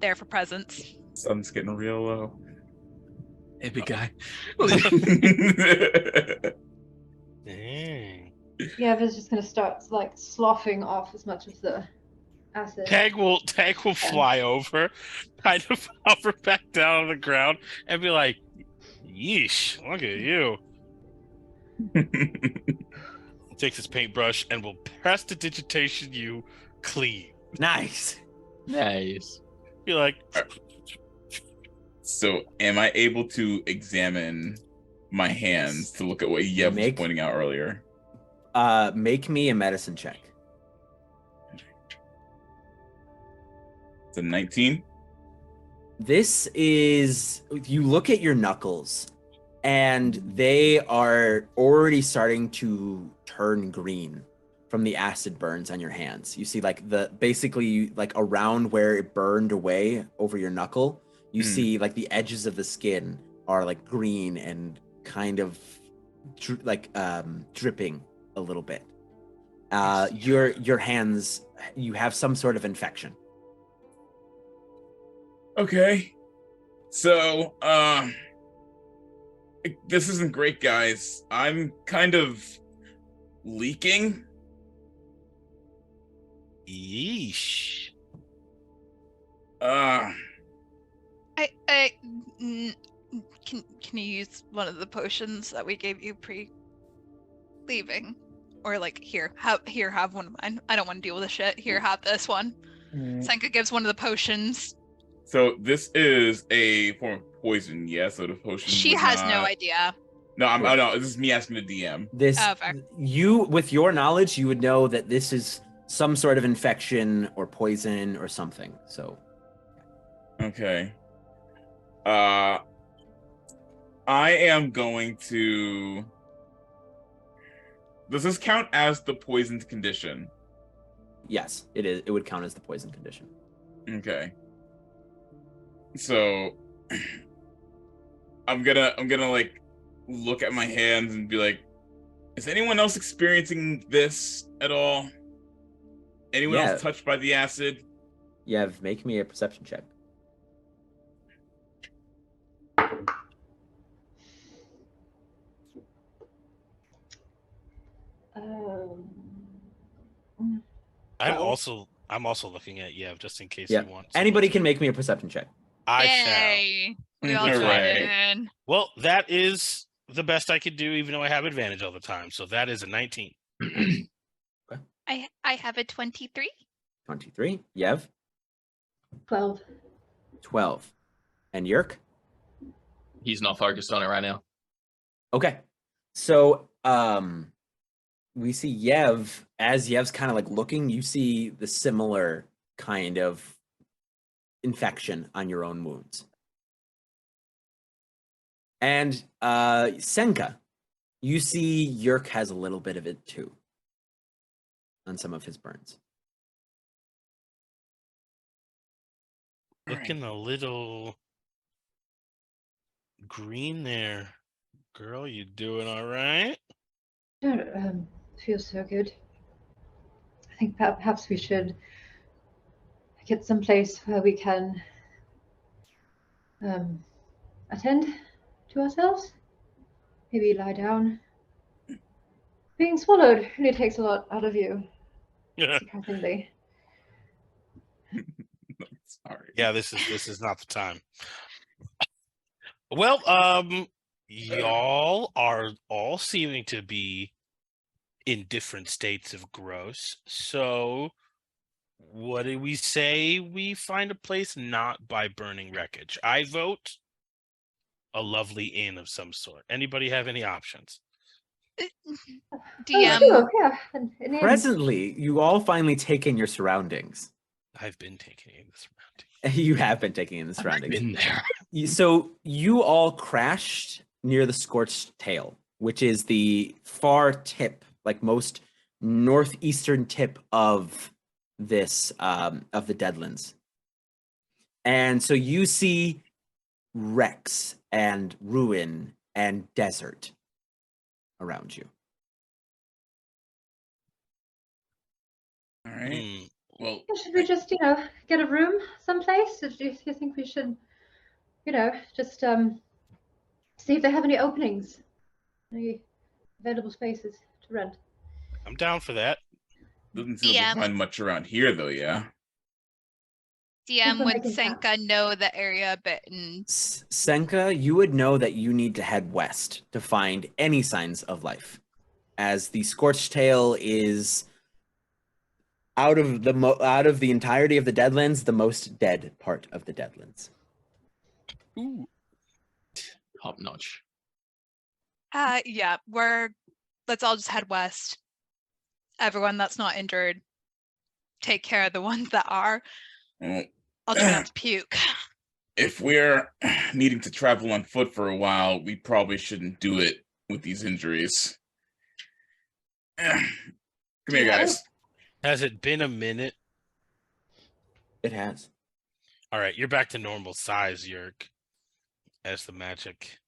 there for presence. Sun's getting real low. Hey, big guy. Dang. Yeah, V's just gonna start like sloughing off as much of the acid. Tag will fly over, kind of hover back down on the ground, and be like, "Yeesh, look at you." Takes his paintbrush and will prestidigitation you clean. Nice. Nice. Be like, So, am I able to examine my hands to look at what Yev was Make- pointing out earlier? Make me a medicine check. It's a 19. This is, you look at your knuckles and they are already starting to turn green from the acid burns on your hands. You see like basically like around where it burned away over your knuckle, you see like the edges of the skin are like green and kind of dripping a little bit. Your hands, you have some sort of infection. Okay. So, this isn't great, guys. I'm kind of leaking. "Yeesh." Can you use one of the potions that we gave you pre-leaving, or like have one of mine? I don't want to deal with this shit. Here, have this one. Senka gives one of the potions. So this is a form of poison, yeah. So the potion. She would has not... no idea. No, no. This is me asking the DM. This Oh, fair. you, with your knowledge, you would know that this is some sort of infection or poison or something. So Okay. I am going to. Does this count as the poisoned condition? yes, it is. It would count as the poison condition. Okay. So I'm gonna like look at my hands and be like, is anyone else experiencing this at all? Anyone Yeah. else touched by the acid? Yev, make me a perception check. I'm 12. also looking at Yev just in case Yeah. you want. Anybody can make me a perception check. I shall. Yay! We all All joined right. in. Well, that is the best I could do, even though I have advantage all the time. So that is a 19. I have a 23. 23. Yev, 12. 12. And Yurk? He's not focused on it right now. Okay. So we see Yev, as Yev's kind of like looking, you see the similar kind of infection on your own wounds. And Senka, you see Yurk has a little bit of it too on some of his burns. Looking a little green there. Girl, you doing all right? Don't feel so good. I think perhaps we should get someplace where we can attend to ourselves. Maybe lie down. Being swallowed really takes a lot out of you, surprisingly. Sorry. Yeah, this is not the time. Well, y'all are all seeming to be in different states of gross. So what do we say we find a place not by burning wreckage? I vote a lovely inn of some sort. Anybody have any options? DM. Oh, sure, yeah. an inn. Presently, you all finally take in your surroundings. I've been taking in this round. You have been taking in the I've surroundings. been there. So you all crashed near the Scorched Tail, which is the far tip, like most northeastern tip of this of the Deadlands. And so you see wrecks and ruin and desert around you. All right. Hmm. Well, Should we just, get a room someplace? Or do you think we should, just see if they have any openings, any available spaces to rent? I'm down for that. doesn't seem like we find much around here, though. Yeah. DM, we're would making Senka know the area a bit? And Senka, you would know that you need to head west to find any signs of life, as the Scorched Tail is out of the entirety of the Deadlands, the most dead part of the Deadlands. Ooh. Top notch. yeah, let's all just head west. Everyone that's not injured, take care of the ones that are. Well, I'll try not to puke. if we're needing to travel on foot for a while, we probably shouldn't do it with these injuries. Come here, guys. Has it been a minute? It has. All right, you're back to normal size, Yurk. As the magic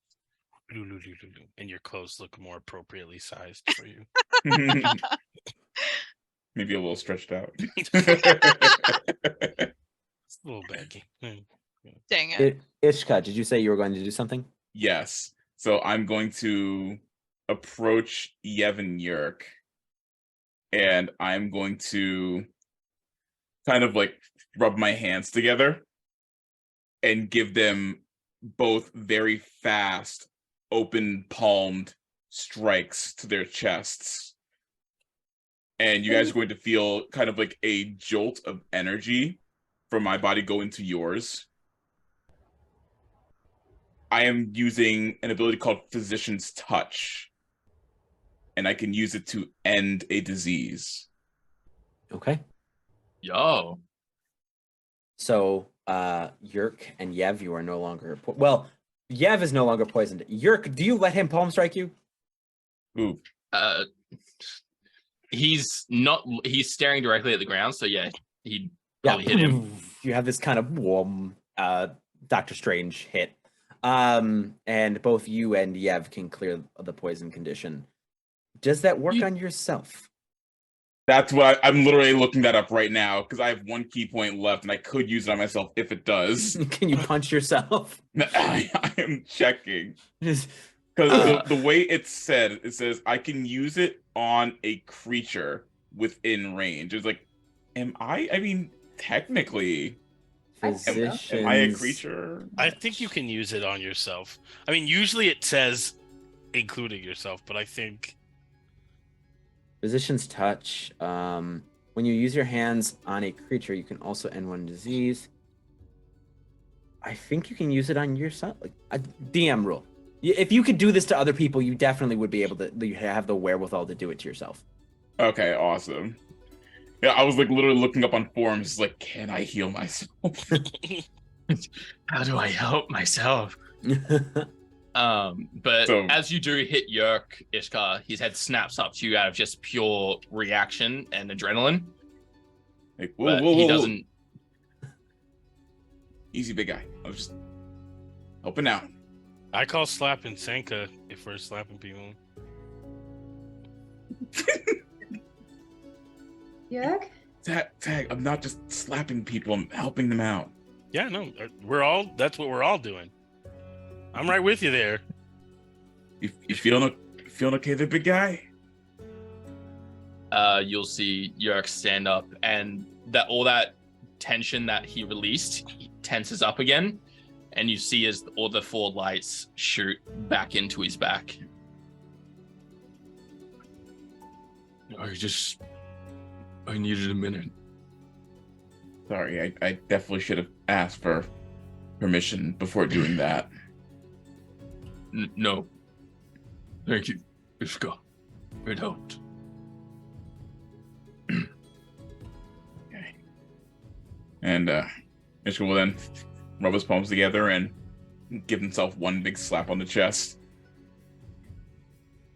and your clothes look more appropriately sized for you. Maybe a little stretched out. It's a little baggy. Dang it. Ishka, did you say you were going to do something? Yes. So I'm going to approach Yev and Yurk, and I'm going to kind of like rub my hands together and give them both very fast, open-palmed strikes to their chests. And you guys are going to feel kind of like a jolt of energy from my body go into yours. I am using an ability called Physician's Touch, and I can use it to end a disease. Okay. Yo. So, Yurk and Yev, you are no longer... Well, Yev is no longer poisoned. Yurk, do you let him palm strike you? Ooh. He's staring directly at the ground, so yeah, he'd probably hit him. You have this kind of warm Doctor Strange hit. And both you and Yev can clear the poison condition. Does that work on yourself? That's what I'm literally looking that up right now because I have 1 key point left and I could use it on myself if it does. Can you punch yourself? I am checking Just- because the way it's said, it says I can use it on a creature within range. It's like, am I? I mean, technically, Physicians. am I a creature? I think you can use it on yourself. I mean, usually it says including yourself, but I think Physician's touch. When you use your hands on a creature, you can also end one disease. I think you can use it on yourself. Like a DM rule. If you could do this to other people, you definitely would be able to. You have the wherewithal to do it to yourself. Okay, awesome. Yeah, I was like literally looking up on forums, like, can I heal myself? How do I help myself? But So- as you do hit Yurk, Ishka, his head snaps up to you out of just pure reaction and adrenaline. Like, But whoa, he whoa. doesn't. Easy, big guy. I was just helping out. I call slapping Senka if we're slapping people. Yurk? Tag, I'm not just slapping people, I'm helping them out. Yeah, no, that's what we're all doing. I'm right with you there. You feeling okay there, big guy? You'll see Yurk stand up, and that all that tension that he released he tenses up again, and you see as all the 4 lights shoot back into his back. I needed a minute. Sorry, I definitely should have asked for permission before doing that. No. Thank you, Ishka. It helped. Okay. And Ishka will then rub his palms together and give himself one big slap on the chest.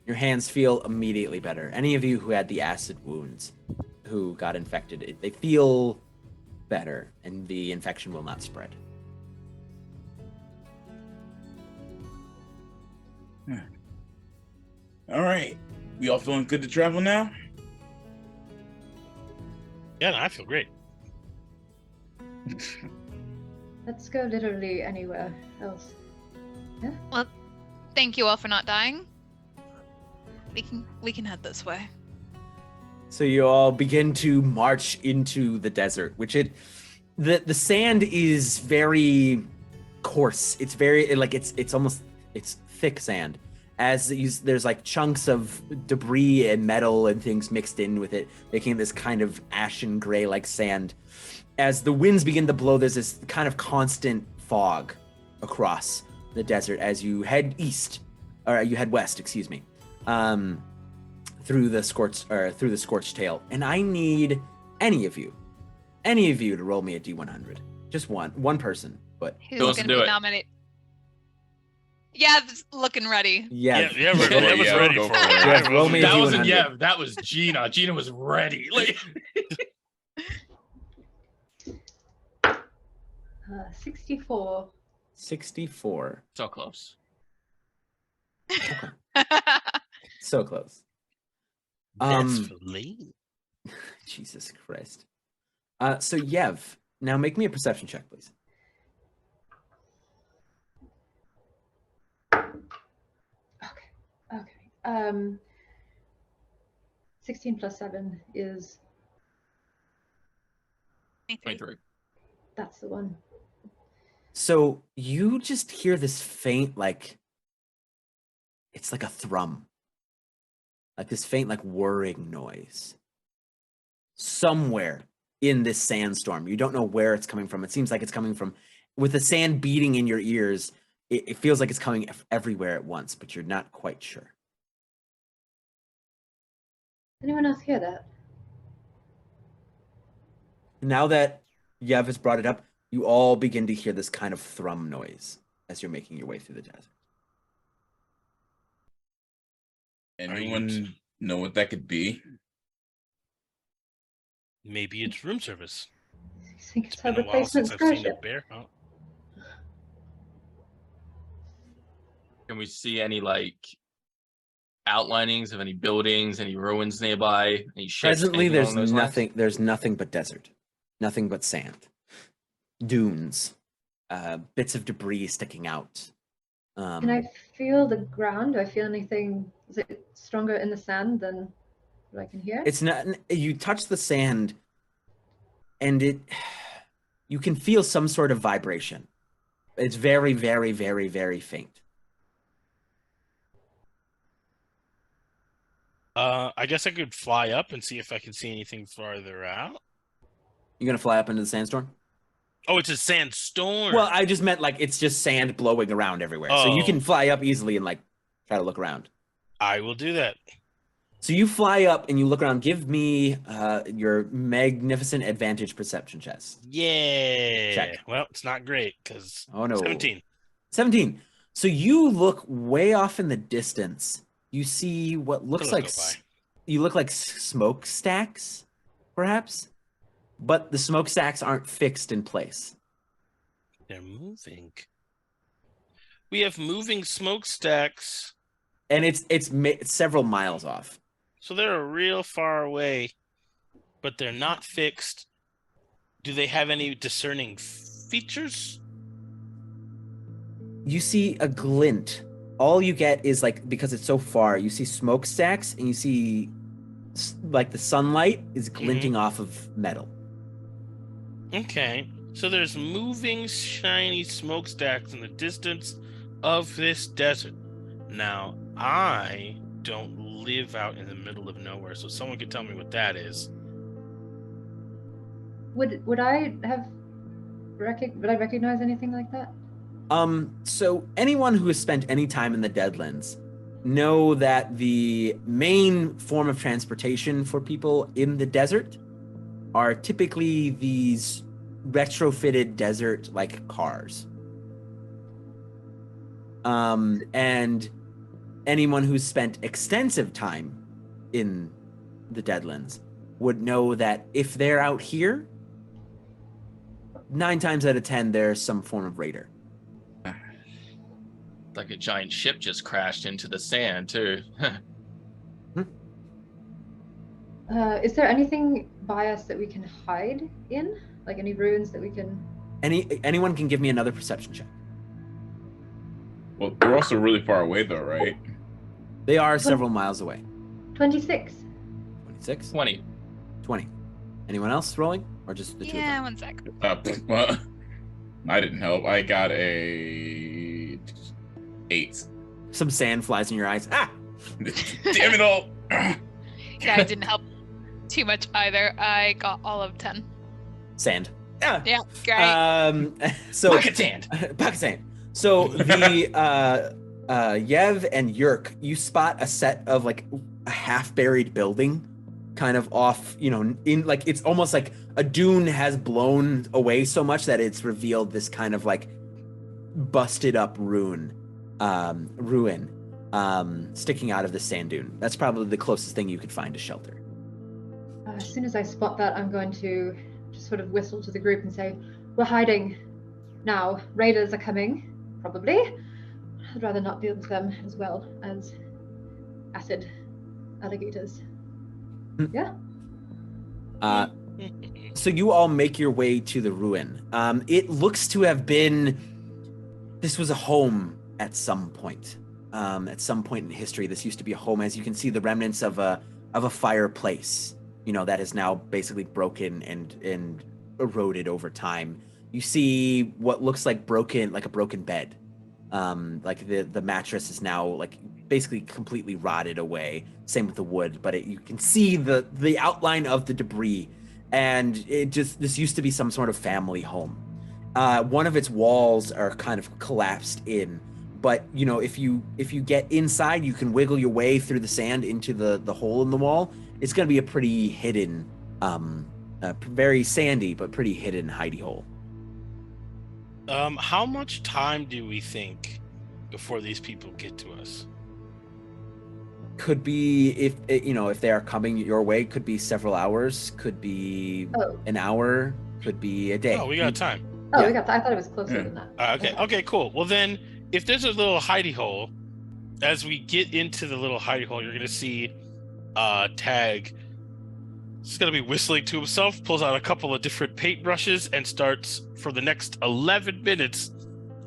Your hands feel immediately better. Any of you who had the acid wounds, who got infected, they feel better, and the infection will not spread. All right. We all feeling good to travel now? Yeah, no, I feel great. Let's go literally anywhere else. Thank you all for not dying. We can head this way. So you all begin to march into the desert, which the sand is very coarse. It's very it's almost thick sand. There's like chunks of debris and metal and things mixed in with it, making this kind of ashen gray like sand. As the winds begin to blow, there's this kind of constant fog across the desert as you head west, excuse me, through the scorched tail. And I need any of you to roll me a D100. Just one person, but Who's Who wants to gonna do be it? nominated? Yeah, it's looking ready. yeah. Yeah, that was Yeah, ready go for for it. it. Yes, roll me a That wasn't D100. Yev, that was Gina. Gina was ready. Like, 64. 64. so close. So close. That's for late. Jesus Christ. So Yev, now make me a perception check, please. Okay. 16 plus 7 is 23. that's the one. So you just hear this faint, it's like a thrum. Like this faint, whirring noise. Somewhere in this sandstorm. You don't know where it's coming from. It seems like it's coming from, with the sand beating in your ears, it feels like it's coming everywhere at once, but you're not quite sure. Anyone else hear that? Now that Yev has brought it up, you all begin to hear this kind of thrum noise as you're making your way through the desert. Anyone know what that could be? Maybe it's room service. I think it's It's our been a while replacement since I've seen a starship. bear. Oh. Can we see any like outlinings of any buildings, any ruins nearby, any ships? Presently, anything there's along those lines? nothing. There's nothing but desert, nothing but sand, dunes, bits of debris sticking out. Can I feel the ground? Do I feel anything? Is it stronger in the sand than what I can hear? It's not. You touch the sand, and you can feel some sort of vibration. It's very, very, very, very faint. I guess I could fly up and see if I can see anything farther out. You gonna fly up into the sandstorm? Oh, it's a sandstorm. Well, I just meant like it's just sand blowing around everywhere, so you Oh. can fly up easily and like try to look around. I will do that. So you fly up and you look around. Give me your magnificent advantage perception chest. Yeah. Check. Well, it's not great because Oh no. 17. 17. So you look way off in the distance. You see what looks It'll like go by. you look like smokestacks, perhaps, but the smokestacks aren't fixed in place. They're moving. We have moving smokestacks, And it's several miles off. so they're real far away, but they're not fixed. Do they have any discerning features? You see a glint. All you get is like, because it's so far, you see smokestacks and you see like the sunlight is glinting off of metal. Okay, so there's moving shiny smokestacks in the distance of this desert. Now, I don't live out in the middle of nowhere, so someone could tell me what that is. Would I recognize anything like that? So anyone who has spent any time in the Deadlands know that the main form of transportation for people in the desert are typically these retrofitted desert like cars. And anyone who's spent extensive time in the Deadlands would know that if they're out here, 9 times out of 10 there's some form of raider. Like a giant ship just crashed into the sand too. Is there anything by us that we can hide in? Like any ruins that we can... Anyone can give me another perception check. Well, we're also really far away, though, right? They are several miles away. 26. 26, 20. 20. Anyone else rolling, or just the two of Yeah, them? one sec. Well, I didn't help. I got a 8. Some sand flies in your eyes. Ah! Damn it all! Yeah, I didn't help too much either. I got all of 10. Sand. Yeah. Yeah, great. So Pocket sand. pocket sand. So the Yev and Yurk, you spot a set of like a half-buried building, kind of off. You know, in like it's almost like a dune has blown away so much that it's revealed this kind of like busted up ruin sticking out of the sand dune. That's probably the closest thing you could find to shelter. As soon as I spot that, I'm going to just sort of whistle to the group and say, we're hiding now. Raiders are coming, probably. I'd rather not deal with them as well as acid alligators. Yeah. So you all make your way to the ruin. It looks to have been, this was a home at some point. At some point in history, this used to be a home. As you can see, the remnants of a fireplace, you know, that is now basically broken and eroded over time. You see what looks like a broken bed. Like the mattress is now like basically completely rotted away. Same with the wood, but you can see the outline of the debris. And this used to be some sort of family home. One of its walls are kind of collapsed in, but you know, if you get inside, you can wiggle your way through the sand into the hole in the wall. It's going to be a pretty hidden, very sandy but pretty hidden hidey hole. How much time do we think before these people get to us? Could be, if they are coming your way, could be several hours, could be an hour, could be a day. Oh, we got time. Oh, Yeah. we got that. I thought it was closer than that. Okay, cool. Well then, if there's a little hidey hole as we get into the little hidey hole, you're gonna see Tag. He's gonna be whistling to himself, pulls out a couple of different paintbrushes, and starts for the next 11 minutes.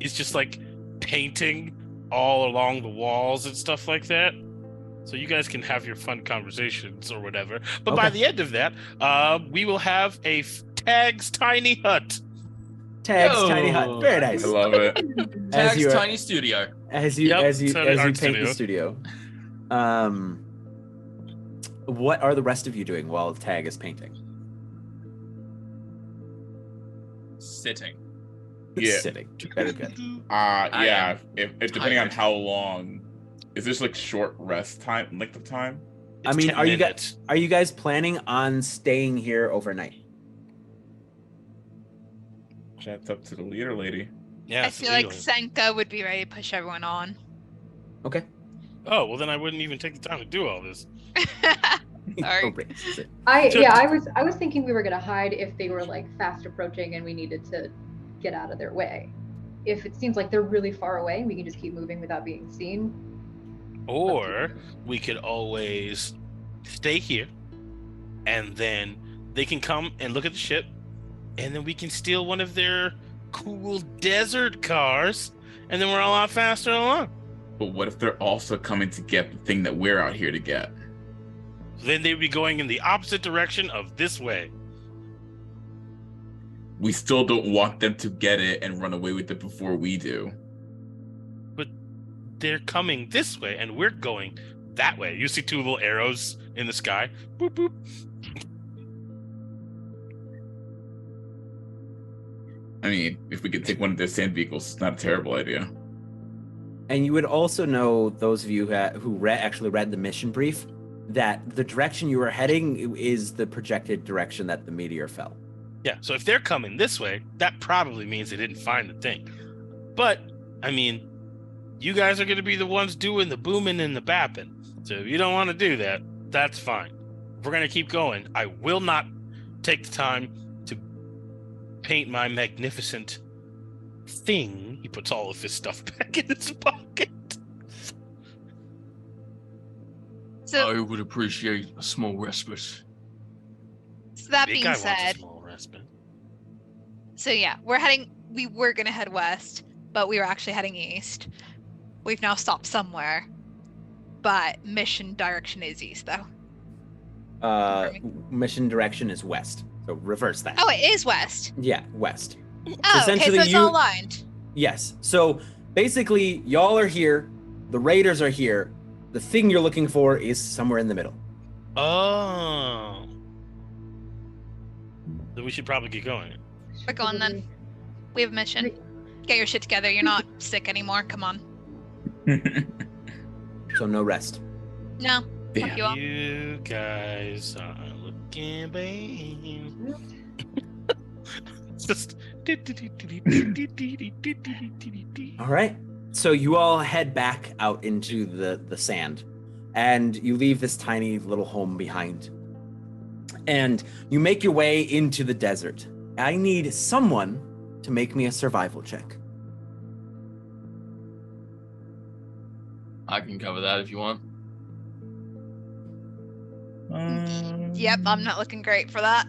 He's just like painting all along the walls and stuff like that. So you guys can have your fun conversations or whatever. But by Okay. the end of that, we will have a Tag's tiny hut. Tag's Yo. tiny hut. Very nice. I love it. As Tag's you tiny studio. as you Yep, as you tiny as you art paint the studio. What are the rest of you doing while Tag is painting? Sitting. Yeah. Sitting. Very good. Yeah. If depending on tired. how long, is this like short rest time, length of time? I It's mean, 10 are you minutes. guys planning on staying here overnight? That's up to the leader lady. Yeah. I it's feel like illegal. Senka would be ready to push everyone on. Okay. Oh, well then I wouldn't even take the time to do all this. Sorry. Oh, raises it. I was thinking we were gonna hide if they were like fast approaching and we needed to get out of their way. If it seems like they're really far away, we can just keep moving without being seen. Or we could always stay here, and then they can come and look at the ship, and then we can steal one of their cool desert cars, and then we're a lot faster along. But what if they're also coming to get the thing that we're out here to get? Then they'd be going in the opposite direction of this way. We still don't want them to get it and run away with it before we do. But they're coming this way, and we're going that way. You see two little arrows in the sky. Boop, boop. I mean, if we could take one of their sand vehicles, it's not a terrible idea. And you would also know, those of you who actually read the mission brief, that the direction you were heading is the projected direction that the meteor fell. Yeah, so if they're coming this way, that probably means they didn't find the thing. But, I mean, you guys are going to be the ones doing the booming and the bapping. So if you don't want to do that, that's fine. If we're going to keep going, I will not take the time to paint my magnificent thing. He puts all of his stuff back in his pocket. So, I would appreciate a small respite. so that Big being guy wants a said, small respite. so yeah, we were gonna head west, but we were actually heading east. We've now stopped somewhere, but mission direction is east though. Mission direction is west. So reverse that. Oh, it is west. Yeah, west. Oh, okay, so essentially it's you- all aligned. Yes. So basically, y'all are here. The raiders are here. The thing you're looking for is somewhere in the middle. Oh. Then we should probably get going. We're going then. We have a mission. Get your shit together. You're not sick anymore. Come on. So no rest. No. Fuck Damn. you all. You guys are looking bad. It's just. All right. So you all head back out into the sand, and you leave this tiny little home behind. And you make your way into the desert. I need someone to make me a survival check. I can cover that if you want. Yep, I'm not looking great for that.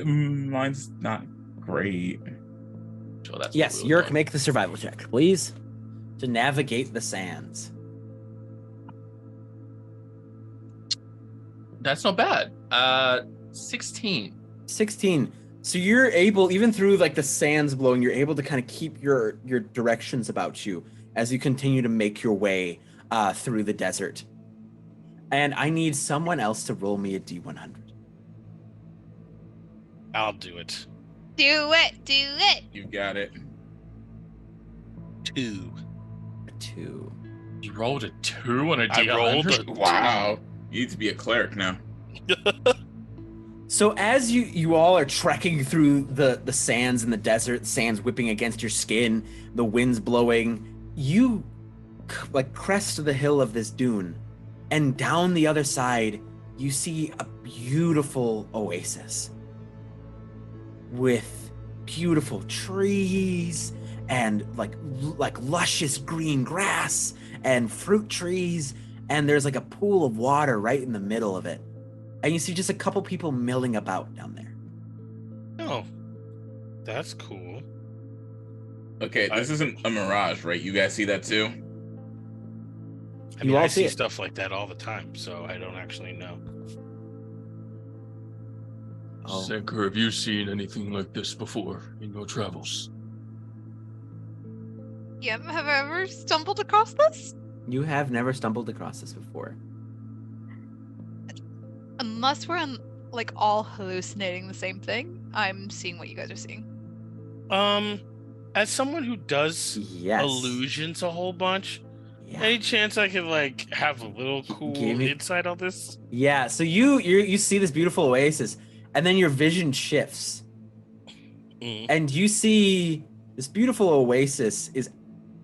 Mine's not great. Sure, that's Yes, what we were Yurk, doing. make the survival check, please, to navigate the sands. That's not bad. 16. 16. So you're able, even through like the sands blowing, you're able to kind of keep your directions about you as you continue to make your way through the desert. And I need someone else to roll me a D100. I'll do it. Do it. Do it. You got it. 2. A 2. You rolled a 2 on a I rolled D100? a Wow. You need to be a cleric now. So as you all are trekking through the sands in the desert, sands whipping against your skin, the winds blowing, you like crest the hill of this dune, and down the other side you see a beautiful oasis with beautiful trees and like luscious green grass and fruit trees, and there's like a pool of water right in the middle of it. And you see just a couple people milling about down there. Oh, that's cool. Okay, this isn't a mirage, right? You guys see that too? I You mean, all I see see it. stuff like that all the time, so I don't actually know. Oh. Senka, have you seen anything like this before in your travels? Yeah, have I ever stumbled across this? You have never stumbled across this before. Unless we're like all hallucinating the same thing, I'm seeing what you guys are seeing. As someone who does Yes. illusions a whole bunch, Yeah. any chance I could like have a little cool Give me- insight on this? Yeah. So you see this beautiful oasis, and then your vision shifts, Mm. and you see this beautiful oasis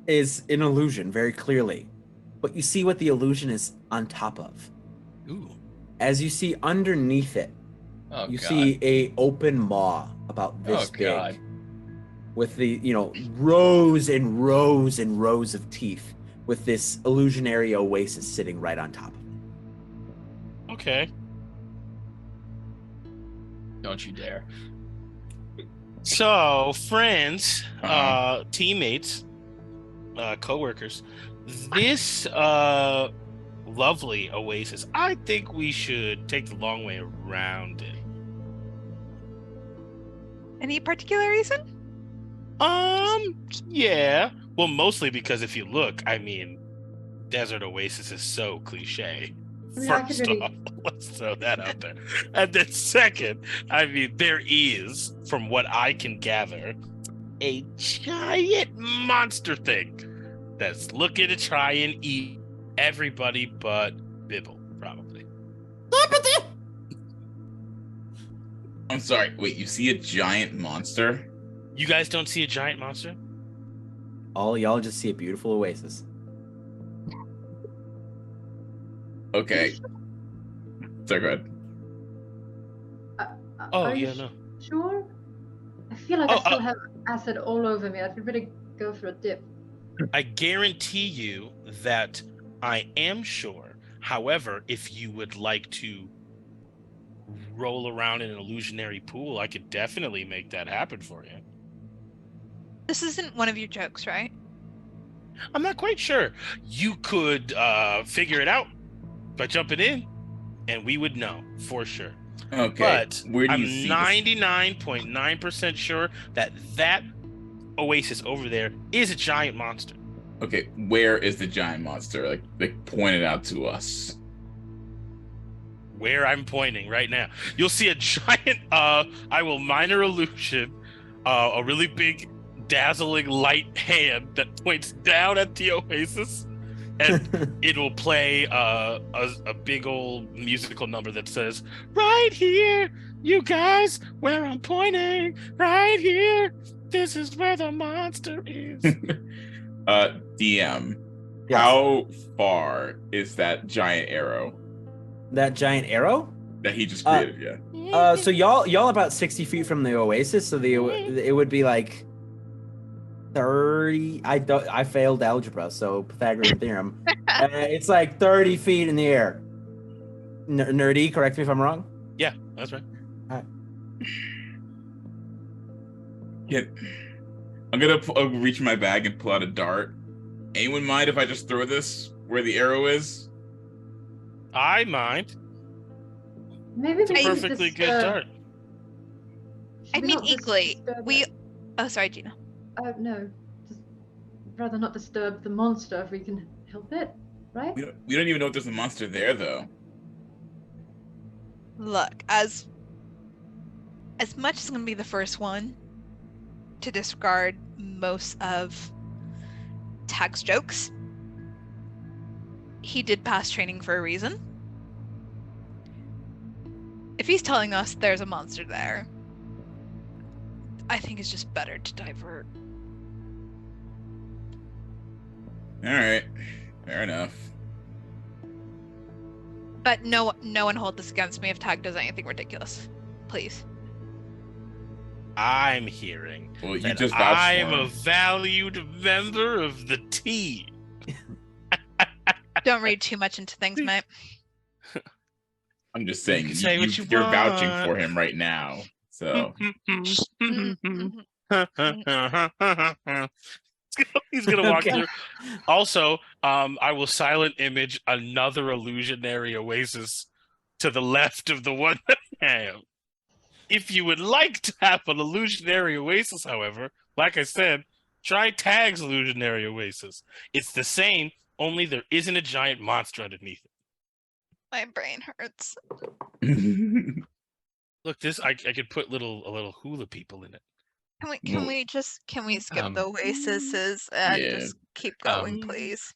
is an illusion very clearly, but you see what the illusion is on top of. Ooh. As you see underneath it, Oh, you God. see a open maw about this Oh, big, God. with the rows and rows and rows of teeth, with this illusionary oasis sitting right on top of it. Okay. Don't you dare. So, friends, Uh-huh. teammates, coworkers, this lovely oasis, I think we should take the long way around it. Any particular reason? Yeah. Well, mostly because if you look, I mean, desert oasis is so cliche. I mean, I could First really- off, let's throw that out there. And then second, I mean, there is, from what I can gather, a giant monster thing that's looking to try and eat everybody but Bibble, probably. I'm sorry. Wait, you see a giant monster? You guys don't see a giant monster? All y'all just see a beautiful oasis. Okay. So good. Oh, Are you yeah, no. Sure? I feel like Oh, I still have acid all over me. I should really go for a dip. I guarantee you that I am sure. However, if you would like to roll around in an illusionary pool, I could definitely make that happen for you. This isn't one of your jokes, right? I'm not quite sure. You could figure it out by jumping in, and we would know for sure. Okay. But where do I'm you see this? 99.9% sure that that oasis over there is a giant monster. Okay, where is the giant monster? Like point it out to us. Where I'm pointing right now, you'll see a giant. I will minor illusion, a really big, dazzling light hand that points down at the oasis, and it will play a big old musical number that says, "Right here, you guys, where I'm pointing, right here. This is where the monster is." DM, Yes. how far is that giant arrow That giant arrow? that he just created? So y'all about 60 feet from the oasis, so it would be like 30. I failed algebra, so Pythagorean theorem. It's like 30 feet in the air. Nur-D, correct me if I'm wrong. Yeah, that's right. Yeah. I'm gonna reach in my bag and pull out a dart. Anyone mind if I just throw this where the arrow is? I mind. Maybe we should Perfectly good dart. should I we mean, not equally. disturb We. it? Oh, sorry, Gina. No. Just rather not disturb the monster if we can help it, right? We don't even know if there's a monster there though. Look, as much as I'm gonna be the first one to discard most of Tag's jokes, he did pass training for a reason. If he's telling us there's a monster there, I think it's just better to divert. All right, fair enough. But no one hold this against me if Tag does anything ridiculous. Please. I'm hearing Well, you that just vouched for I'm him. a valued member of the team. Don't read too much into things, mate. I'm just saying, can say what you you're vouching want. for him right now. So He's gonna walk Okay. through. Also, I will silent image another illusionary oasis to the left of the one that I am. If you would like to have an illusionary oasis, however, like I said, try Tag's illusionary oasis. It's the same, only there isn't a giant monster underneath it. My brain hurts. Look, this I could put a little hula people in it. Can we skip the oases and yeah. just keep going, please?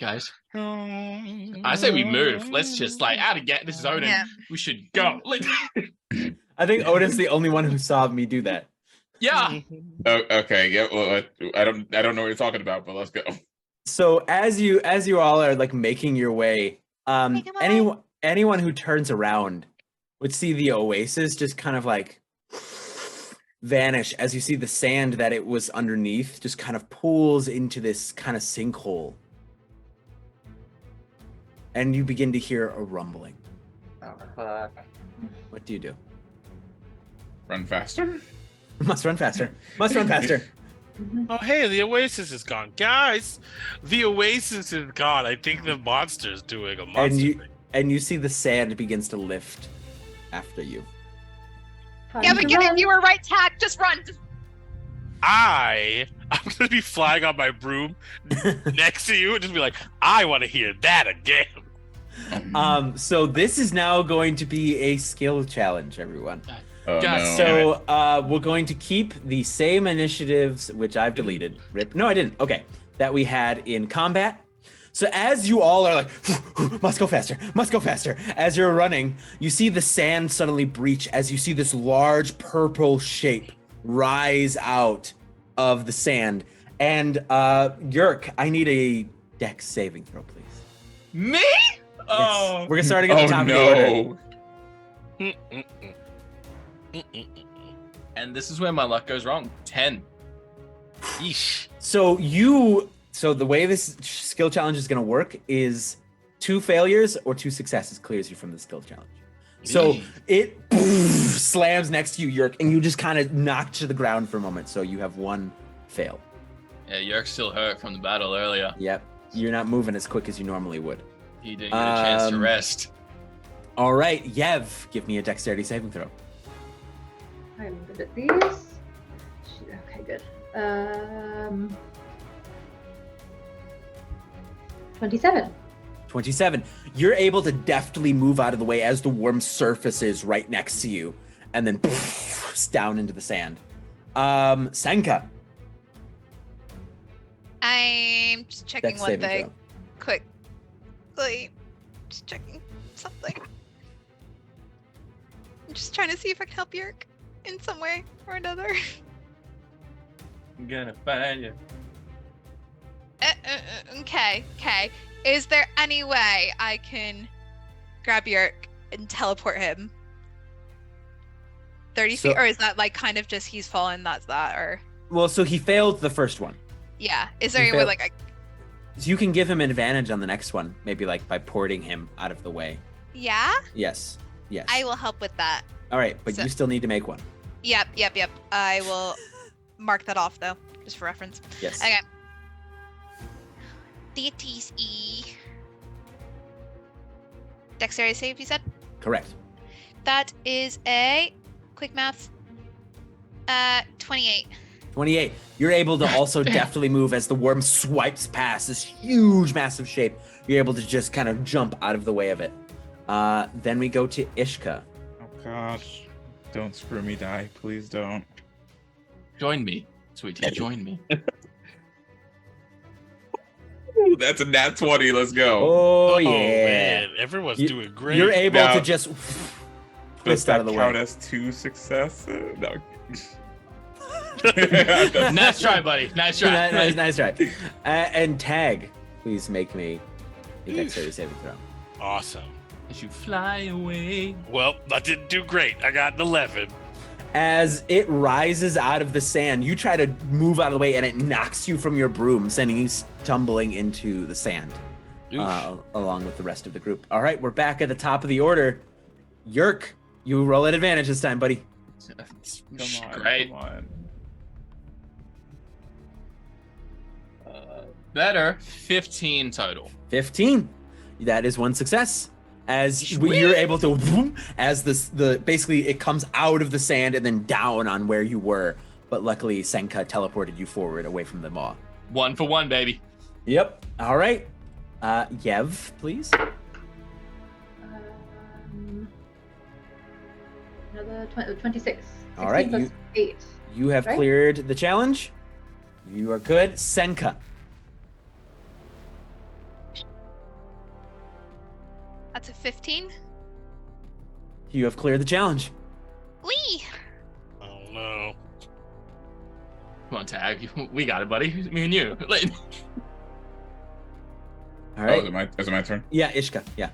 Guys, I say we move. Let's just out of get. This is Odin. Yeah. We should go. I think Odin's the only one who saw me do that. Yeah. Oh, okay, yeah. Well, I don't know what you're talking about, but let's go. So as you all are like making your way, Making my way. anyone who turns around would see the oasis just kind of like vanish as you see the sand that it was underneath just kind of pools into this kind of sinkhole. And you begin to hear a rumbling. What do you do? Run faster. Must run faster. Must run faster. Oh, hey, the oasis is gone. Guys, the oasis is gone. I think the monster's doing a monster thing. And you see the sand begins to lift after you. Yeah, but get it. You were right, Tag. Just run. I'm going to be flying on my broom next to you and just be like, I want to hear that again. So this is now going to be a skill challenge, everyone. Oh, Guys, no. So we're going to keep the same initiatives, which I've deleted. Rip. No, I didn't. Okay. That we had in combat. So as you all are like, must go faster, must go faster. As you're running, you see the sand suddenly breach as you see this large purple shape rise out of the sand. And Yurk, I need a dex saving throw, please. Me? Yes. Oh. We're starting at the Oh top of the order. no. And this is where my luck goes wrong. 10. Yeesh. So the way this skill challenge is going to work is 2 failures or 2 successes clears you from the skill challenge. So it slams next to you, Yurk, and you just kind of knocked to the ground for a moment. So you have 1 fail. Yeah, Yurk still hurt from the battle earlier. Yep. You're not moving as quick as you normally would. He didn't get a chance to Um, rest. All right, Yev, give me a dexterity saving throw. I'm good at these. Okay, good. 27. 27. You're able to deftly move out of the way as the worm surfaces right next to you and then down into the sand. Senka. I'm just checking Dex one saving thing. throw. Quickly. Just checking something. I'm just trying to see if I can help Yurk in some way or another. I'm gonna find you. Okay. Is there any way I can grab Yurk and teleport him 30 So- feet? Or is that like kind of just he's fallen, that's that? Or Well, so he failed the first one. yeah. Is there He any way failed- like So you can give him an advantage on the next one, maybe like by porting him out of the way. yeah? Yes. I will help with that. All right, but So- you still need to make one. Yep. I will mark that off though, just for reference. Yes. Okay. Deities E. Dexterity save, you said? Correct. That is a quick math. 28. 28. You're able to also deftly move as the worm swipes past this huge, massive shape. You're able to just kind of jump out of the way of it. Then we go to Ishka. Oh gosh. Don't screw me, die. Please don't. Join me, SweetT. Join me. Ooh, that's a nat 20. Let's go. Oh, yeah. Man, everyone's You- doing great. You're able Now- to just Does twist out that of the count way. as 2 successes? No. Nice try, buddy. Nice try. nice try. And Tag, please make me a dexterity saving throw. Awesome. As you fly away. Well, I didn't do great. I got an 11. As it rises out of the sand, you try to move out of the way, and it knocks you from your broom, sending you tumbling into the sand, along with the rest of the group. All right, we're back at the top of the order. Yurk, you roll at advantage this time, buddy. Come on, Great. come on. Better. 15 total. 15. That is one success. As Sweet. you're able to, as the basically it comes out of the sand and then down on where you were. But luckily, Senka teleported you forward away from them all. 1 for 1, baby. Yep. All right. Yev, please. Another 26. All right, 16 plus 8. You have Right? cleared the challenge. You are good. Senka. That's a 15. You have cleared the challenge. Wee! Oh no. Come on, Tag. We got it, buddy. Me and you. Like, All Oh, right. is it my turn? Yeah, Ishka. Yeah.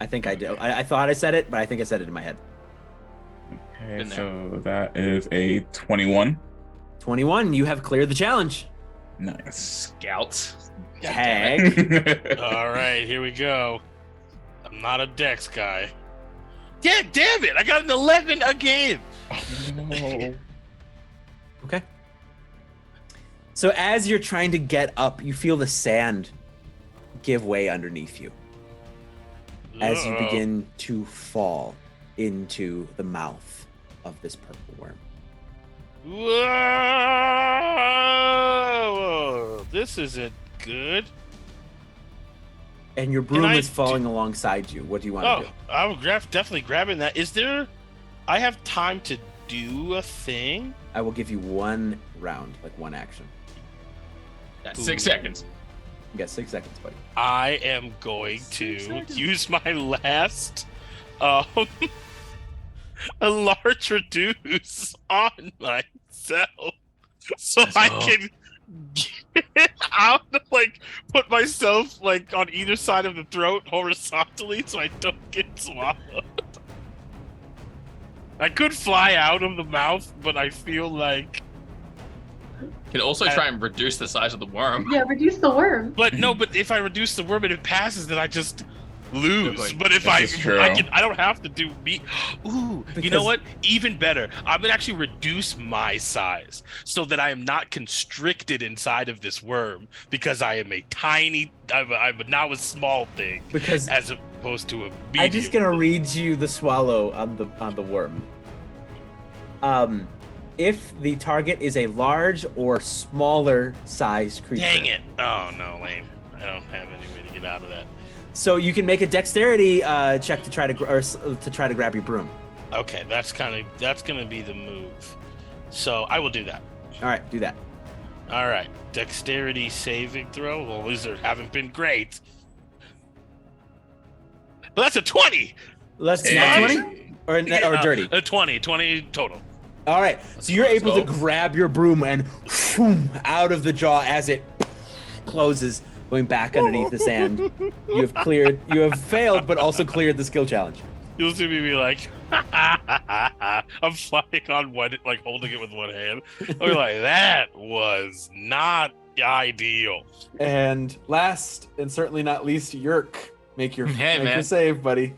I think I do. I thought I said it, but I think I said it in my head. Okay, Been there. so that is a 21. 21. You have cleared the challenge. Nice. Scout. Tag. All right, here we go. I'm not a Dex guy. Yeah, damn it! I got an 11 again. No. Okay. So as you're trying to get up, you feel the sand give way underneath you as you Uh-oh. begin to fall into the mouth of this purple worm. Whoa! This isn't good. And your broom I is falling alongside you. What do you want Oh, to do? I would definitely grabbing that. Is there? I have time to do a thing. I will give you one round, like one action. That's 6 seconds. You got 6 seconds, buddy. I am going to use my last, a large reduce on myself, so Let's I go. can get out, like put myself like on either side of the throat horizontally, so I don't get swallowed. I could fly out of the mouth, but I feel like. Can also try and reduce the size of the worm. Yeah, reduce the worm. But no, but if I reduce the worm and it passes, then I just lose. Good point. But if This is true. I don't have to do meat. Ooh, you Because- know what? Even better. I'm gonna actually reduce my size so that I am not constricted inside of this worm because I am a tiny. I'm now a small thing Because as opposed to a medium. I'm just gonna read you the swallow on the worm. If the target is a large or smaller sized creature. Dang it! Oh no, lame. I don't have any way to get out of that. So you can make a dexterity check to try to try to grab your broom. Okay, that's gonna be the move. So I will do that. All right, do that. All right, dexterity saving throw. Well, these haven't been great. Well, that's a 20. Let's do Hey. 20 or dirty. A 20 total. All right, so you're able to go. grab your broom and out of the jaw as it closes, going back underneath the sand. You have failed, but also cleared the skill challenge. You'll see me be like, I'm flying on one, like holding it with one hand. I'll be like, that was not ideal. And last and certainly not least, Yurk, make your Hey, make man. your save, buddy.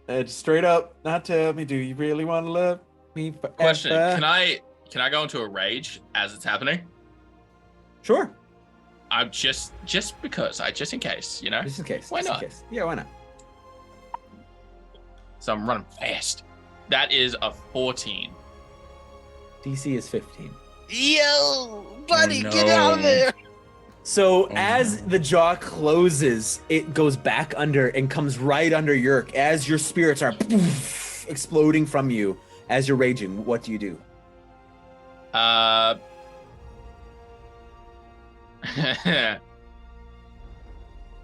Just straight up, not tell me, do you really want to love me forever? Question: Can I go into a rage as it's happening? Sure, I'm just because just in case, you know. just in case. Why just in not? case. Yeah, why not? So I'm running fast. That is a 14. DC is 15. Yo, buddy, Oh, get out of no. there. So Oh, as no. the jaw closes, it goes back under and comes right under Yurk as your spirits are exploding from you as you're raging. What do you do?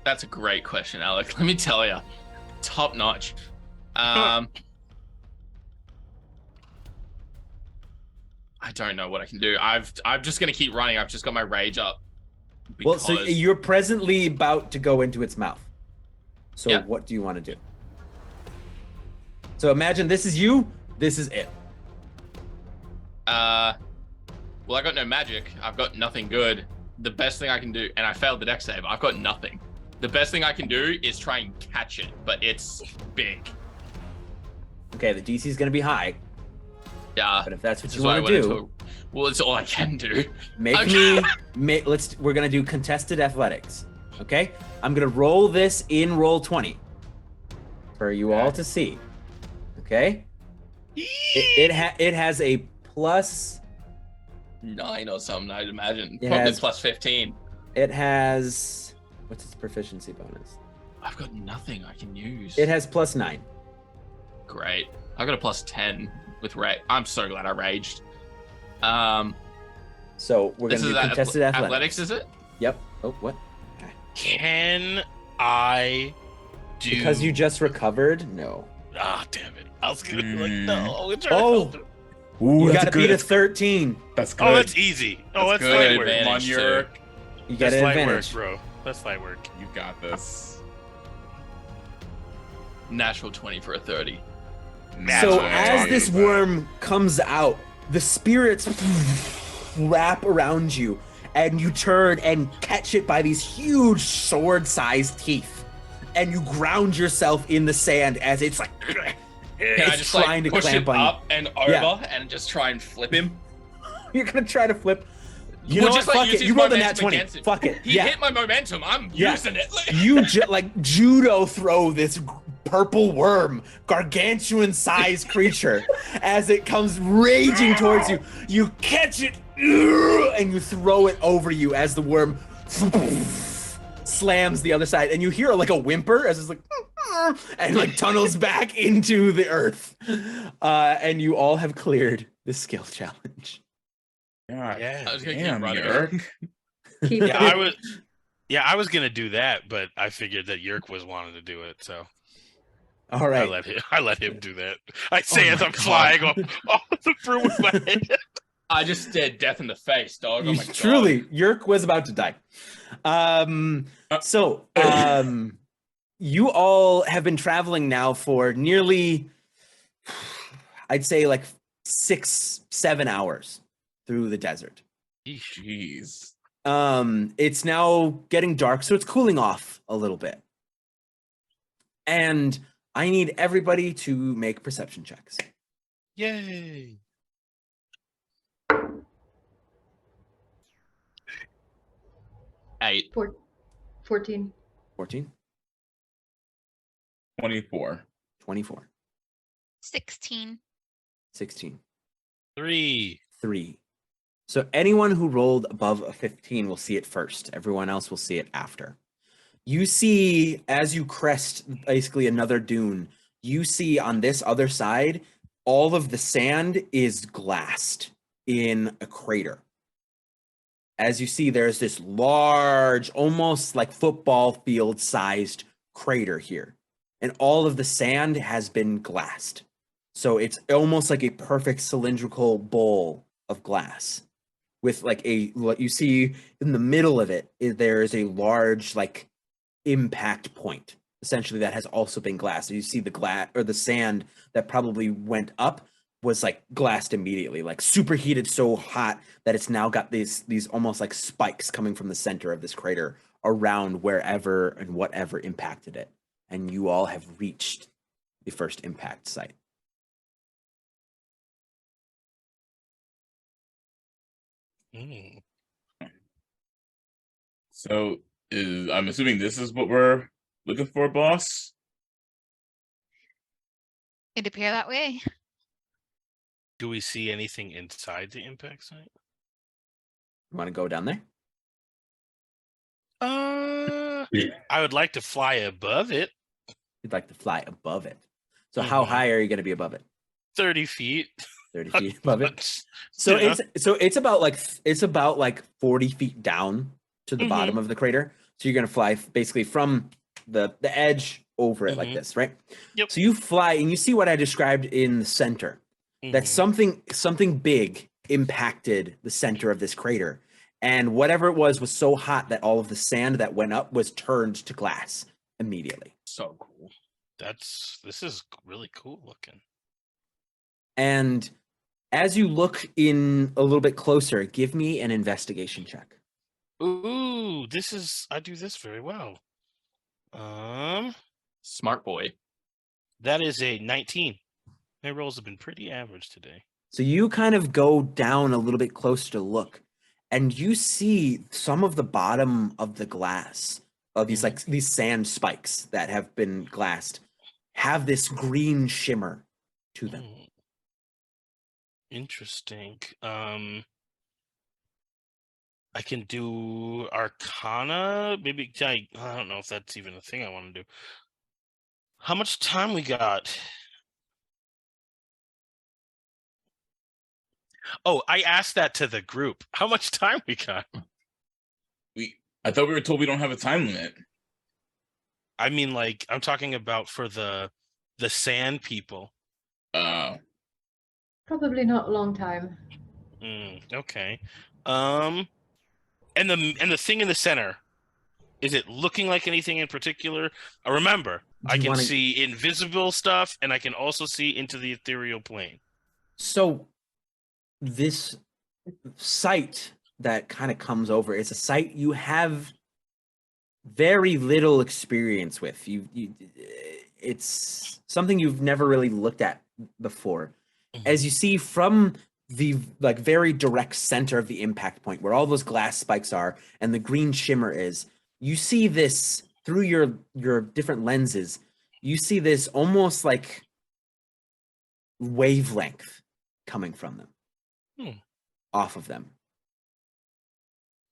That's a great question, Alec. Let me tell you, top notch. I don't know what I can do. I'm just gonna keep running. I've just got my rage up. Well, so because- you're presently about to go into its mouth. So Yeah. what do you want to do? So imagine this is you, this is it. Well, I got no magic. I've got nothing good. The best thing I can do, and I failed the dex save. I've got nothing. The best thing I can do is try and catch it, but it's big. Okay, the DC is going to be high. Yeah. But if that's what This you is why I want to went do, into well, it's all I can do. we're gonna do contested athletics. Okay, I'm gonna roll this in roll 20 for you all to see. Okay, it has a plus 9 or something, I'd imagine. It Probably has- plus 15. It has what's its proficiency bonus? I've got nothing I can use. It has plus 9. Great. I got a plus 10 with rage. I'm so glad I raged. So we're This gonna is do contested athletics. is it? Yep. Oh, what? Can I do? Because you just recovered? No. Ah, damn it! I was gonna be like, no. Oh. You gotta beat a 13. That's good. Oh, that's easy. Oh, that's good. light work. Come on, Advantage, Yurk. You get That's an light advantage. work, bro. That's light work. You got this. Natural 20 for a 30. So Natural as 20. this worm comes out, the spirits wrap around you, and you turn and catch it by these huge sword-sized teeth, and you ground yourself in the sand as it's like Can I it's just trying like to push it clamp on up and over Yeah. and just try and flip him? you. You're gonna try to flip. You We'll know what? just, like, Fuck use it. his You rolled a nat momentum 20. against it. Fuck it. He Yeah. hit my momentum. I'm Yeah. using it. You like judo throw this purple worm, gargantuan sized creature, as it comes raging towards you. You catch it and you throw it over you as the worm slams the other side, and you hear like a whimper as it's like and like tunnels back into the earth. And you all have cleared the skill challenge. God I was gonna keep damn, running. Yurk. Keep Yeah, I was gonna do that, but I figured that Yurk was wanting to do it, so All I right. let him do that. I say as my I'm God. flying off the broom with my head. I just stared death in the face, dog. Oh my God. Truly, Yurk was about to die. You all have been traveling now for nearly, I'd say like 6-7 hours through the desert. Jeez. It's now getting dark, so it's cooling off a little bit. And I need everybody to make perception checks. Yay! Eight. 14. 14, 24. 24, 16. 16, 3. 3. So anyone who rolled above a 15 will see it first. Everyone else will see it after. You see, as you crest basically another dune, you see on this other side, all of the sand is glassed in a crater. As you see, there's this large, almost like football field sized crater here. And all of the sand has been glassed. So it's almost like a perfect cylindrical bowl of glass. With like what you see in the middle of it, there is a large like impact point, essentially, that has also been glassed. So you see the glass or the sand that probably went up was like glassed immediately, like superheated so hot that it's now got these almost like spikes coming from the center of this crater around wherever and whatever impacted it. And you all have reached the first impact site. Mm. So I'm assuming this is what we're looking for, boss? It'd appear that way. Do we see anything inside the impact site? You want to go down there? I would like to fly above it. You'd like to fly above it. So how Mhm. high are you going to be above it? 30 feet. 30 feet above it. So Yeah. it's about like 40 feet down to the bottom of the crater. So you're gonna fly basically from the edge over it like this, right? Yep. So you fly and you see what I described in the center. That something big impacted the center of this crater, and whatever it was so hot that all of the sand that went up was turned to glass immediately. So cool. This is really cool looking. And As you look in a little bit closer, give me an investigation check. Ooh, I do this very well. Smart boy. That is a 19. My rolls have been pretty average today. So you kind of go down a little bit closer to look, and you see some of the bottom of the glass of these like these sand spikes that have been glassed have this green shimmer to them. Interesting. I can do Arcana. Maybe I don't know if that's even a thing I want to do. How much time we got? Oh, I asked that to the group. How much time we got? I thought we were told we don't have a time limit. I mean, like, I'm talking about for the sand people. Probably not a long time. Okay. And the thing in the center, is it looking like anything in particular? Remember, I can see invisible stuff, and I can also see into the ethereal plane. So this sight that kind of comes over is a sight you have very little experience with. It's something you've never really looked at before. As you see from the like very direct center of the impact point where all those glass spikes are and the green shimmer is, you see this through your different lenses. You see this almost like wavelength coming from them, off of them.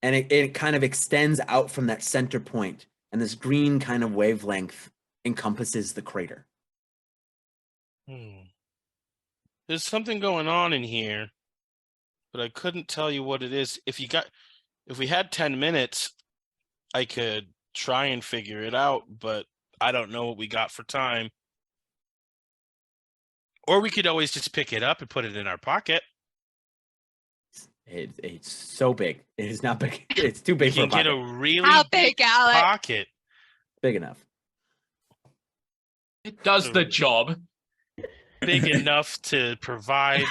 And it kind of extends out from that center point, and this green kind of wavelength encompasses the crater. There's something going on in here, but I couldn't tell you what it is. If we had 10 minutes, I could try and figure it out, but I don't know what we got for time. Or we could always just pick it up and put it in our pocket. It's so big. It is not big. It's too big for a You can pocket. get a really How big, Alec? pocket. Big enough. It does the job. Big enough to provide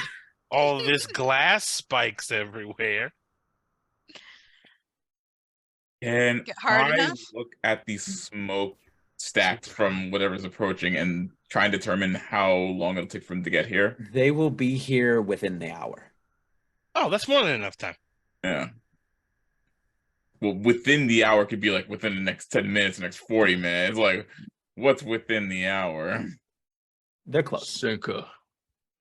all this glass spikes everywhere. Can Get hard I enough? look at the smoke stacked from whatever's approaching and try and determine how long it'll take for them to get here? They will be here within the hour. Oh, that's more than enough time. Yeah. Well, within the hour could be like within the next 10 minutes, the next 40 minutes. Like, what's within the hour? They're close. Senka.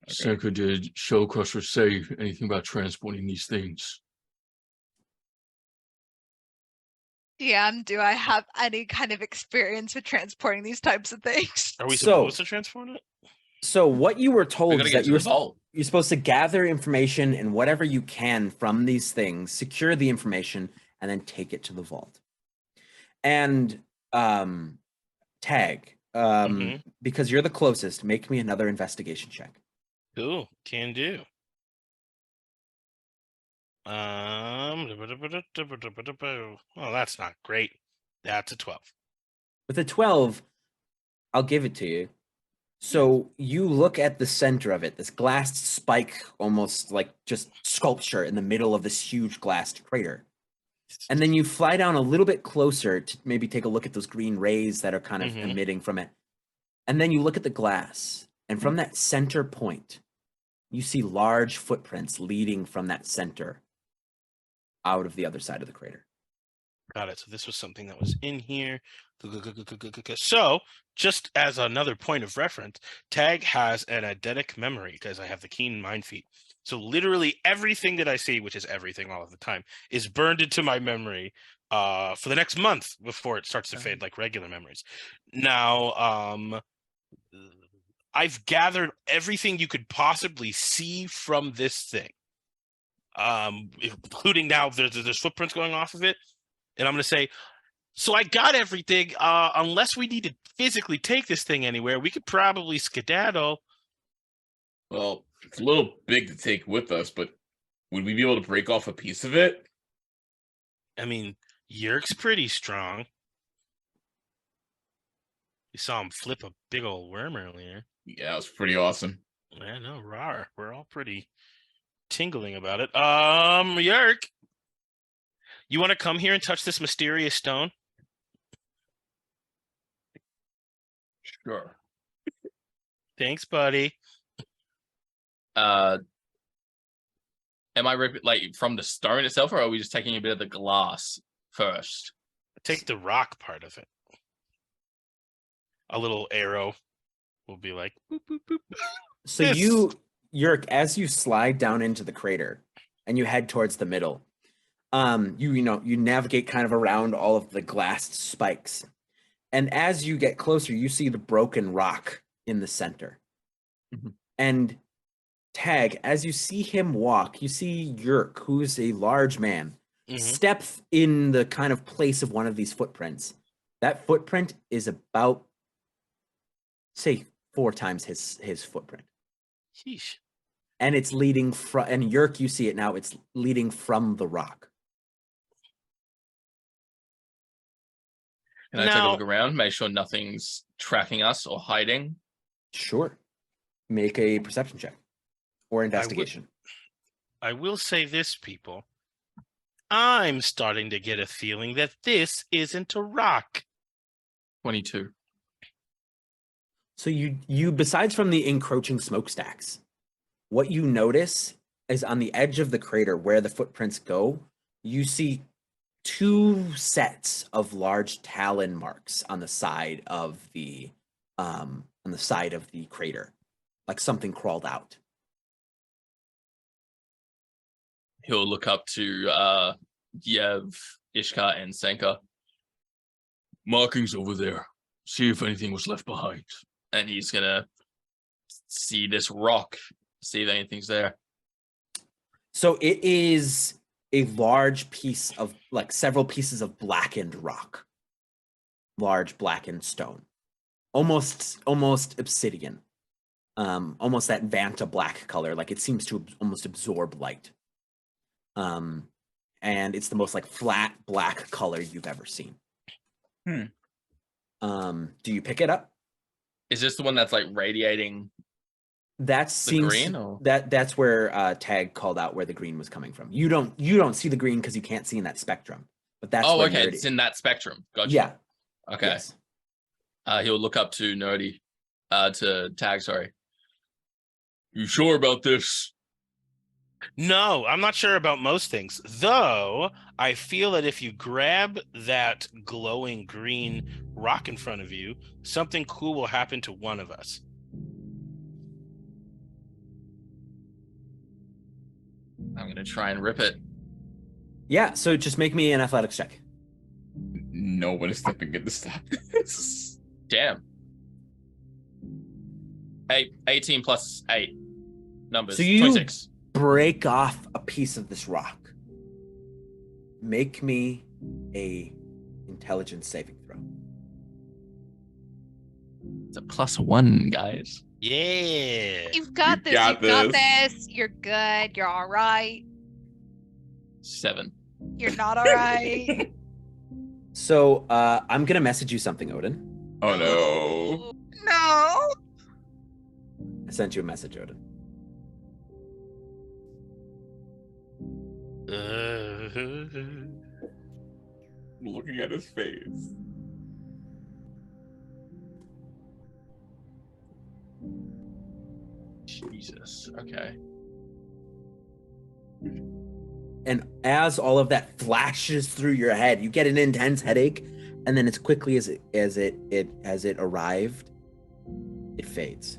Senka, did Showcrusher say anything about transporting these things? Do I have any kind of experience with transporting these types of things? Are we So- supposed to transport it? So what you were We told gotta is get that to the vault. you're supposed to gather information and whatever you can from these things, secure the information, and then take it to the vault. And Tag, because you're the closest, make me another investigation check. Cool, can do. Oh, that's not great. That's a 12. With a 12, I'll give it to you. So you look at the center of it, this glassed spike, almost like just sculpture in the middle of this huge glassed crater. And then you fly down a little bit closer to maybe take a look at those green rays that are kind of emitting from it. And then you look at the glass, and from that center point, you see large footprints leading from that center out of the other side of the crater. Got it. So this was something that was in here. So, just as another point of reference, Tag has an eidetic memory because I have the keen mind feat. So literally everything that I see, which is everything all of the time, is burned into my memory for the next month before it starts to fade like regular memories. Now, I've gathered everything you could possibly see from this thing, including now there's footprints going off of it. And I'm going to say, so I got everything. Unless we need to physically take this thing anywhere, we could probably skedaddle. Well, it's a little big to take with us, but would we be able to break off a piece of it? I mean, Yurk's pretty strong. You saw him flip a big old worm earlier. Yeah, it was pretty awesome. Yeah, no, rawr. We're all pretty tingling about it. Yurk, you want to come here and touch this mysterious stone? Sure. Thanks, buddy. Am I ripping like from the stone itself, or are we just taking a bit of the glass first? Take the rock part of it. A little arrow will be like boop, boop, boop. So Yurk, as you slide down into the crater and you head towards the middle, you navigate kind of around all of the glassed spikes. And as you get closer, you see the broken rock in the center. Mhm. And Tag, as you see him walk, you see Yurk, who's a large man, step in the kind of place of one of these footprints. That footprint is about, say, 4 times his footprint. Sheesh. And it's leading from, and Yurk, you see it now, it's leading from the rock. Can I take a Now- look around, make sure nothing's tracking us or hiding? Sure. Make a perception check or investigation. I will say this, people. I'm starting to get a feeling that this isn't a rock. 22. So you besides from the encroaching smokestacks, what you notice is on the edge of the crater where the footprints go, you see 2 sets of large talon marks on the side of the crater, like something crawled out. He'll look up to Yev, Ishka, and Senka. Markings over there. See if anything was left behind. And he's gonna see this rock, see if anything's there. So it is a large piece of, like, several pieces of blackened rock. Large blackened stone. Almost obsidian. Almost that Vanta black color, like it seems to almost absorb light. And it's the most like flat black color you've ever seen. Do you pick it up? Is this the one that's like radiating? That seems green, or? that's where Tag called out where the green was coming from. You don't see the green because you can't see in that spectrum. But that's Oh, where okay. Nur-D- It's in that spectrum. Gotcha. Yeah. Okay. Yes. He'll look up to Nur-D, to Tag. Sorry. You sure about this? No, I'm not sure about most things. Though, I feel that if you grab that glowing green rock in front of you, something cool will happen to one of us. I'm gonna try and rip it. Yeah, so just make me an athletics check. No one is stepping in to stop this. Damn. 18 plus 8 numbers. So you 26. break off a piece of this rock. Make me a intelligence saving throw. It's a +1, guys. Yeah. You've got You this. got You've got this. this. You're good. You're all right. 7. You're not all right. So I'm gonna message you something, Odin. Oh no. No. I sent you a message, Odin. Looking at his face. Jesus. Okay. And as all of that flashes through your head, you get an intense headache, and then as quickly as it arrived, it fades.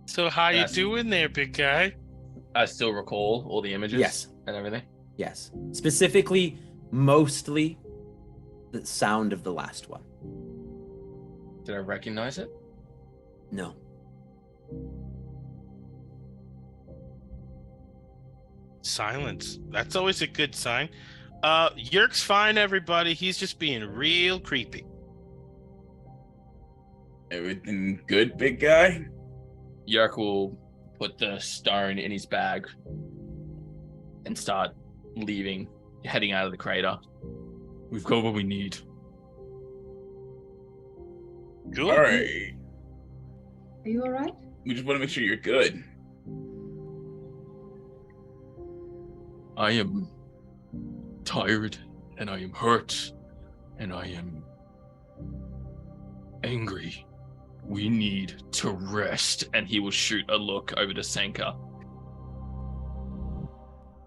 So how you Yes. doing there, big guy? I still recall all the images. Yes. And everything. Yes. Specifically, mostly the sound of the last one. Did I recognize it? No. Silence. That's always a good sign. Yurk's fine, everybody. He's just being real creepy. Everything good, big guy? Yurk will put the stone in his bag and start leaving, heading out of the crater. We've got what we need. Good. All right. Are you all right? We just want to make sure you're good. I am tired, and I am hurt, and I am angry. We need to rest. And he will shoot a look over to Senka.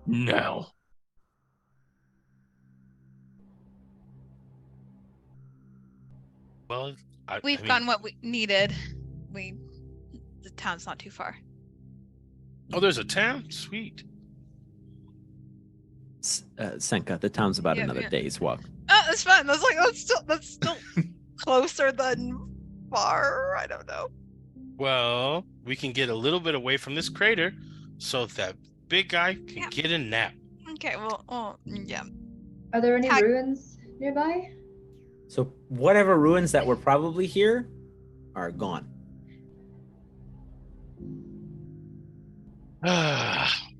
Now. Well, We've gotten what we needed. The town's not too far. Oh, there's a town? Sweet. Senka, the town's about Yeah, another yeah. day's walk. Oh, that's fine. That's still closer than far. I don't know. Well, we can get a little bit away from this crater so that big guy can Yeah. get a nap. Okay, well, yeah. Are there any Tag- ruins nearby? So whatever ruins that were probably here are gone.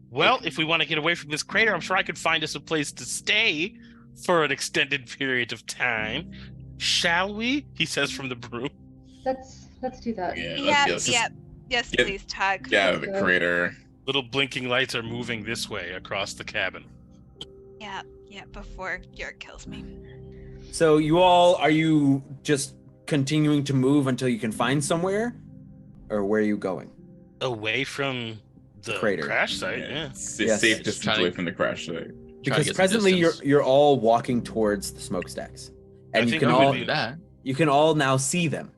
Well, if we want to get away from this crater, I'm sure I could find us a place to stay for an extended period of time. Shall we? He says from the broom. Let's do that. Yeah, let's just Yes, get- please, Tag. get out of the crater. Little blinking lights are moving this way across the cabin. Yeah, before Yurk kills me. So are you just continuing to move until you can find somewhere? Or where are you going? Away from the crater. crash site, yeah. It's Yes. safe Just distance trying away to- from the crash site. Because get some presently distance. you're all walking towards the smokestacks. I And you think can we would all be- that. you can all now see them.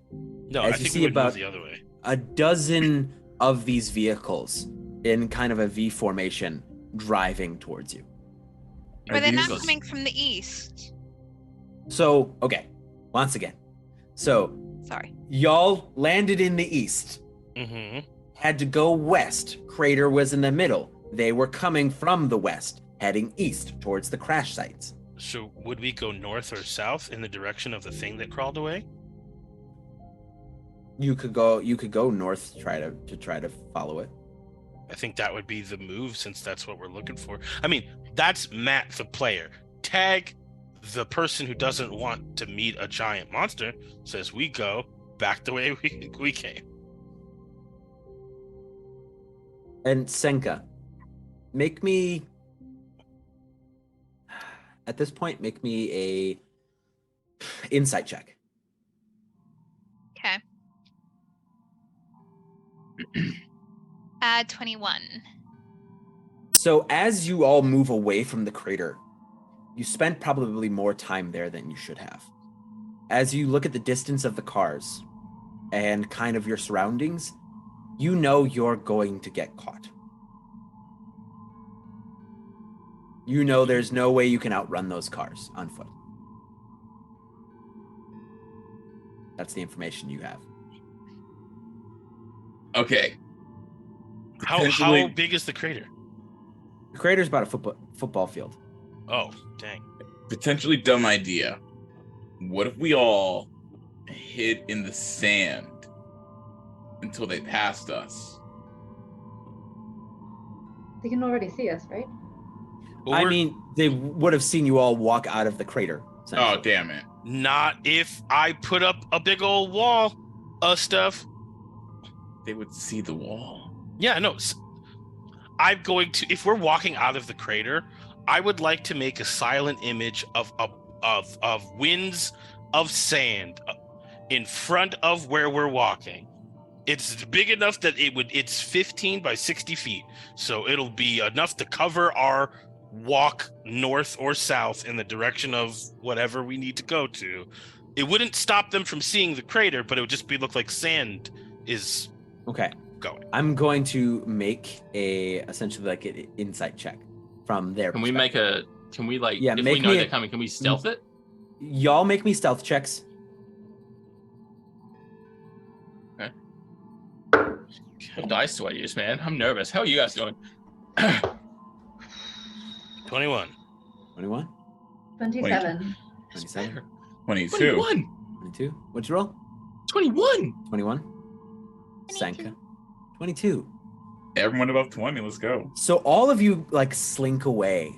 No, As I you think see we would about- move the other way. A dozen of these vehicles in kind of a V formation driving towards you. But they're not these- coming from the east. So, okay, once again. So, Sorry. y'all landed in the east, Mm-hmm. had to go west. Crater was in the middle. They were coming from the west, heading east towards the crash sites. So would we go north or south in the direction of the thing that crawled away? You could go north to try to follow it. I think that would be the move since that's what we're looking for. I mean, that's Matt the player. Tag, the person who doesn't want to meet a giant monster, says we go back the way we came. And Senka, make me at this point make me a insight check. Okay. 21. So as you all move away from the crater, you spent probably more time there than you should have. As you look at the distance of the cars and kind of your surroundings, you know you're going to get caught. You know there's no way you can outrun those cars on foot. That's the information you have. Okay. How Potentially- big is the crater? The crater's about a football field. Oh, dang. Potentially dumb idea. What if we all hid in the sand until they passed us? They can already see us, right? Well, I we're- mean, they would have seen you all walk out of the crater. Oh, essentially. damn it. not if I put up a big old wall of stuff. They would see the wall. Yeah, no. I'm going to, if we're walking out of the crater, I would like to make a silent image of winds of sand in front of where we're walking. It's big enough that it's 15 by 60 feet. So it'll be enough to cover our walk north or south in the direction of whatever we need to go to. It wouldn't stop them from seeing the crater, but it would just look like sand is Okay. going. I'm going to make essentially like an insight check from their Can we perspective. Yeah, if make we know me they're a- coming, can we stealth it? Y'all make me stealth checks. What dice do I use, man? I'm nervous. How are you guys doing? 21. 21, 27. 27, 22. 21! 22. What'd you roll? 21! 21. Senka. 22. Everyone above 20, let's go. So all of you like slink away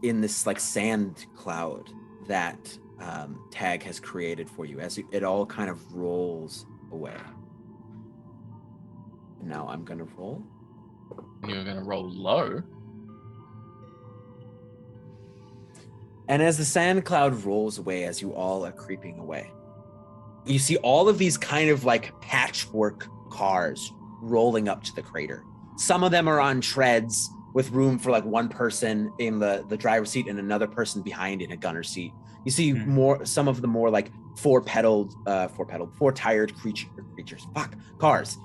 in this like sand cloud that Tag has created for you as it all kind of rolls away. Now I'm gonna roll. You're gonna roll low. And as the sand cloud rolls away, as you all are creeping away, you see all of these kind of like patchwork cars rolling up to the crater. Some of them are on treads with room for like one person in the driver's seat and another person behind in a gunner seat. You see some of the more like four-tired cars.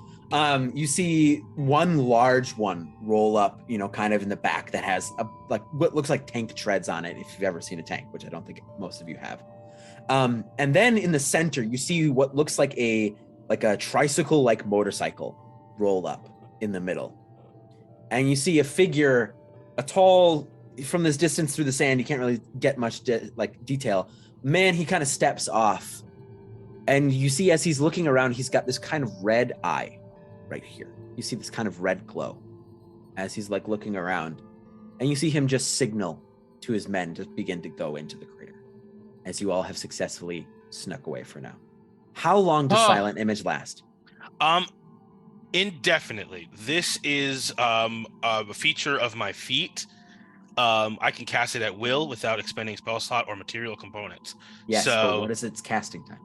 You see one large one roll up, kind of in the back that has what looks like tank treads on it, if you've ever seen a tank, which I don't think most of you have. And then in the center, you see what looks like a tricycle-like motorcycle roll up in the middle. And you see a figure, a tall, from this distance through the sand, you can't really get much detail. Man, he kind of steps off. And you see as he's looking around, he's got this kind of red eye right here. You see this kind of red glow as he's like looking around. And you see him just signal to his men to begin to go into the crater, as you all have successfully snuck away for now. How long does Silent Image last? Indefinitely. This is a feature of my feat. I can cast it at will without expending spell slot or material components. Yes, so, but what is its casting time?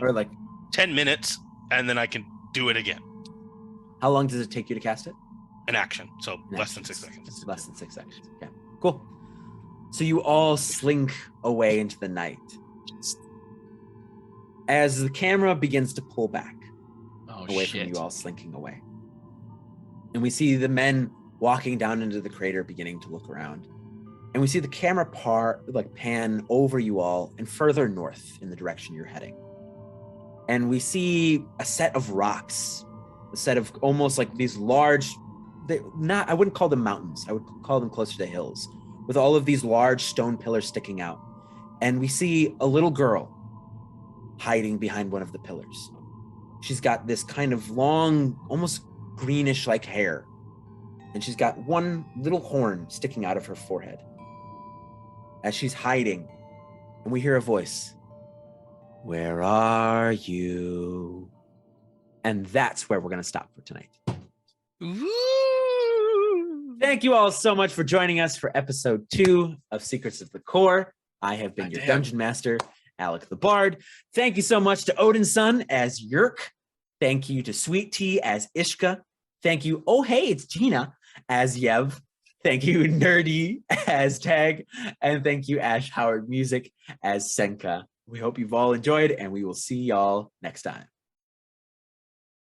Or like 10 minutes, and then I can do it again. How long does it take you to cast it? An action, so less than 6 seconds. It's less than 6 seconds. Okay, cool. So you all slink away into the night. As the camera begins to pull back away from you all slinking away. And we see the men walking down into the crater beginning to look around. And we see the camera pan over you all and further north in the direction you're heading. And we see a set of rocks, a set of almost like these large, I wouldn't call them mountains, I would call them closer to hills, with all of these large stone pillars sticking out. And we see a little girl hiding behind one of the pillars. She's got this kind of long, almost greenish like hair. And she's got one little horn sticking out of her forehead. As she's hiding, and we hear a voice, "Where are you?" And that's where we're going to stop for tonight. Ooh. Thank you all so much for joining us for episode 2 of Secrets of the Core. I have been your Dungeon Master, AlecTheBard. Thank you so much to Odin's Son as Yurk. Thank you to SweetT as Ishka. Thank you, OhHeyItsGina as Yev. Thank you, Nur-D as Tag. And thank you, AshHowardMusic as Senka. We hope you've all enjoyed, and we will see y'all next time.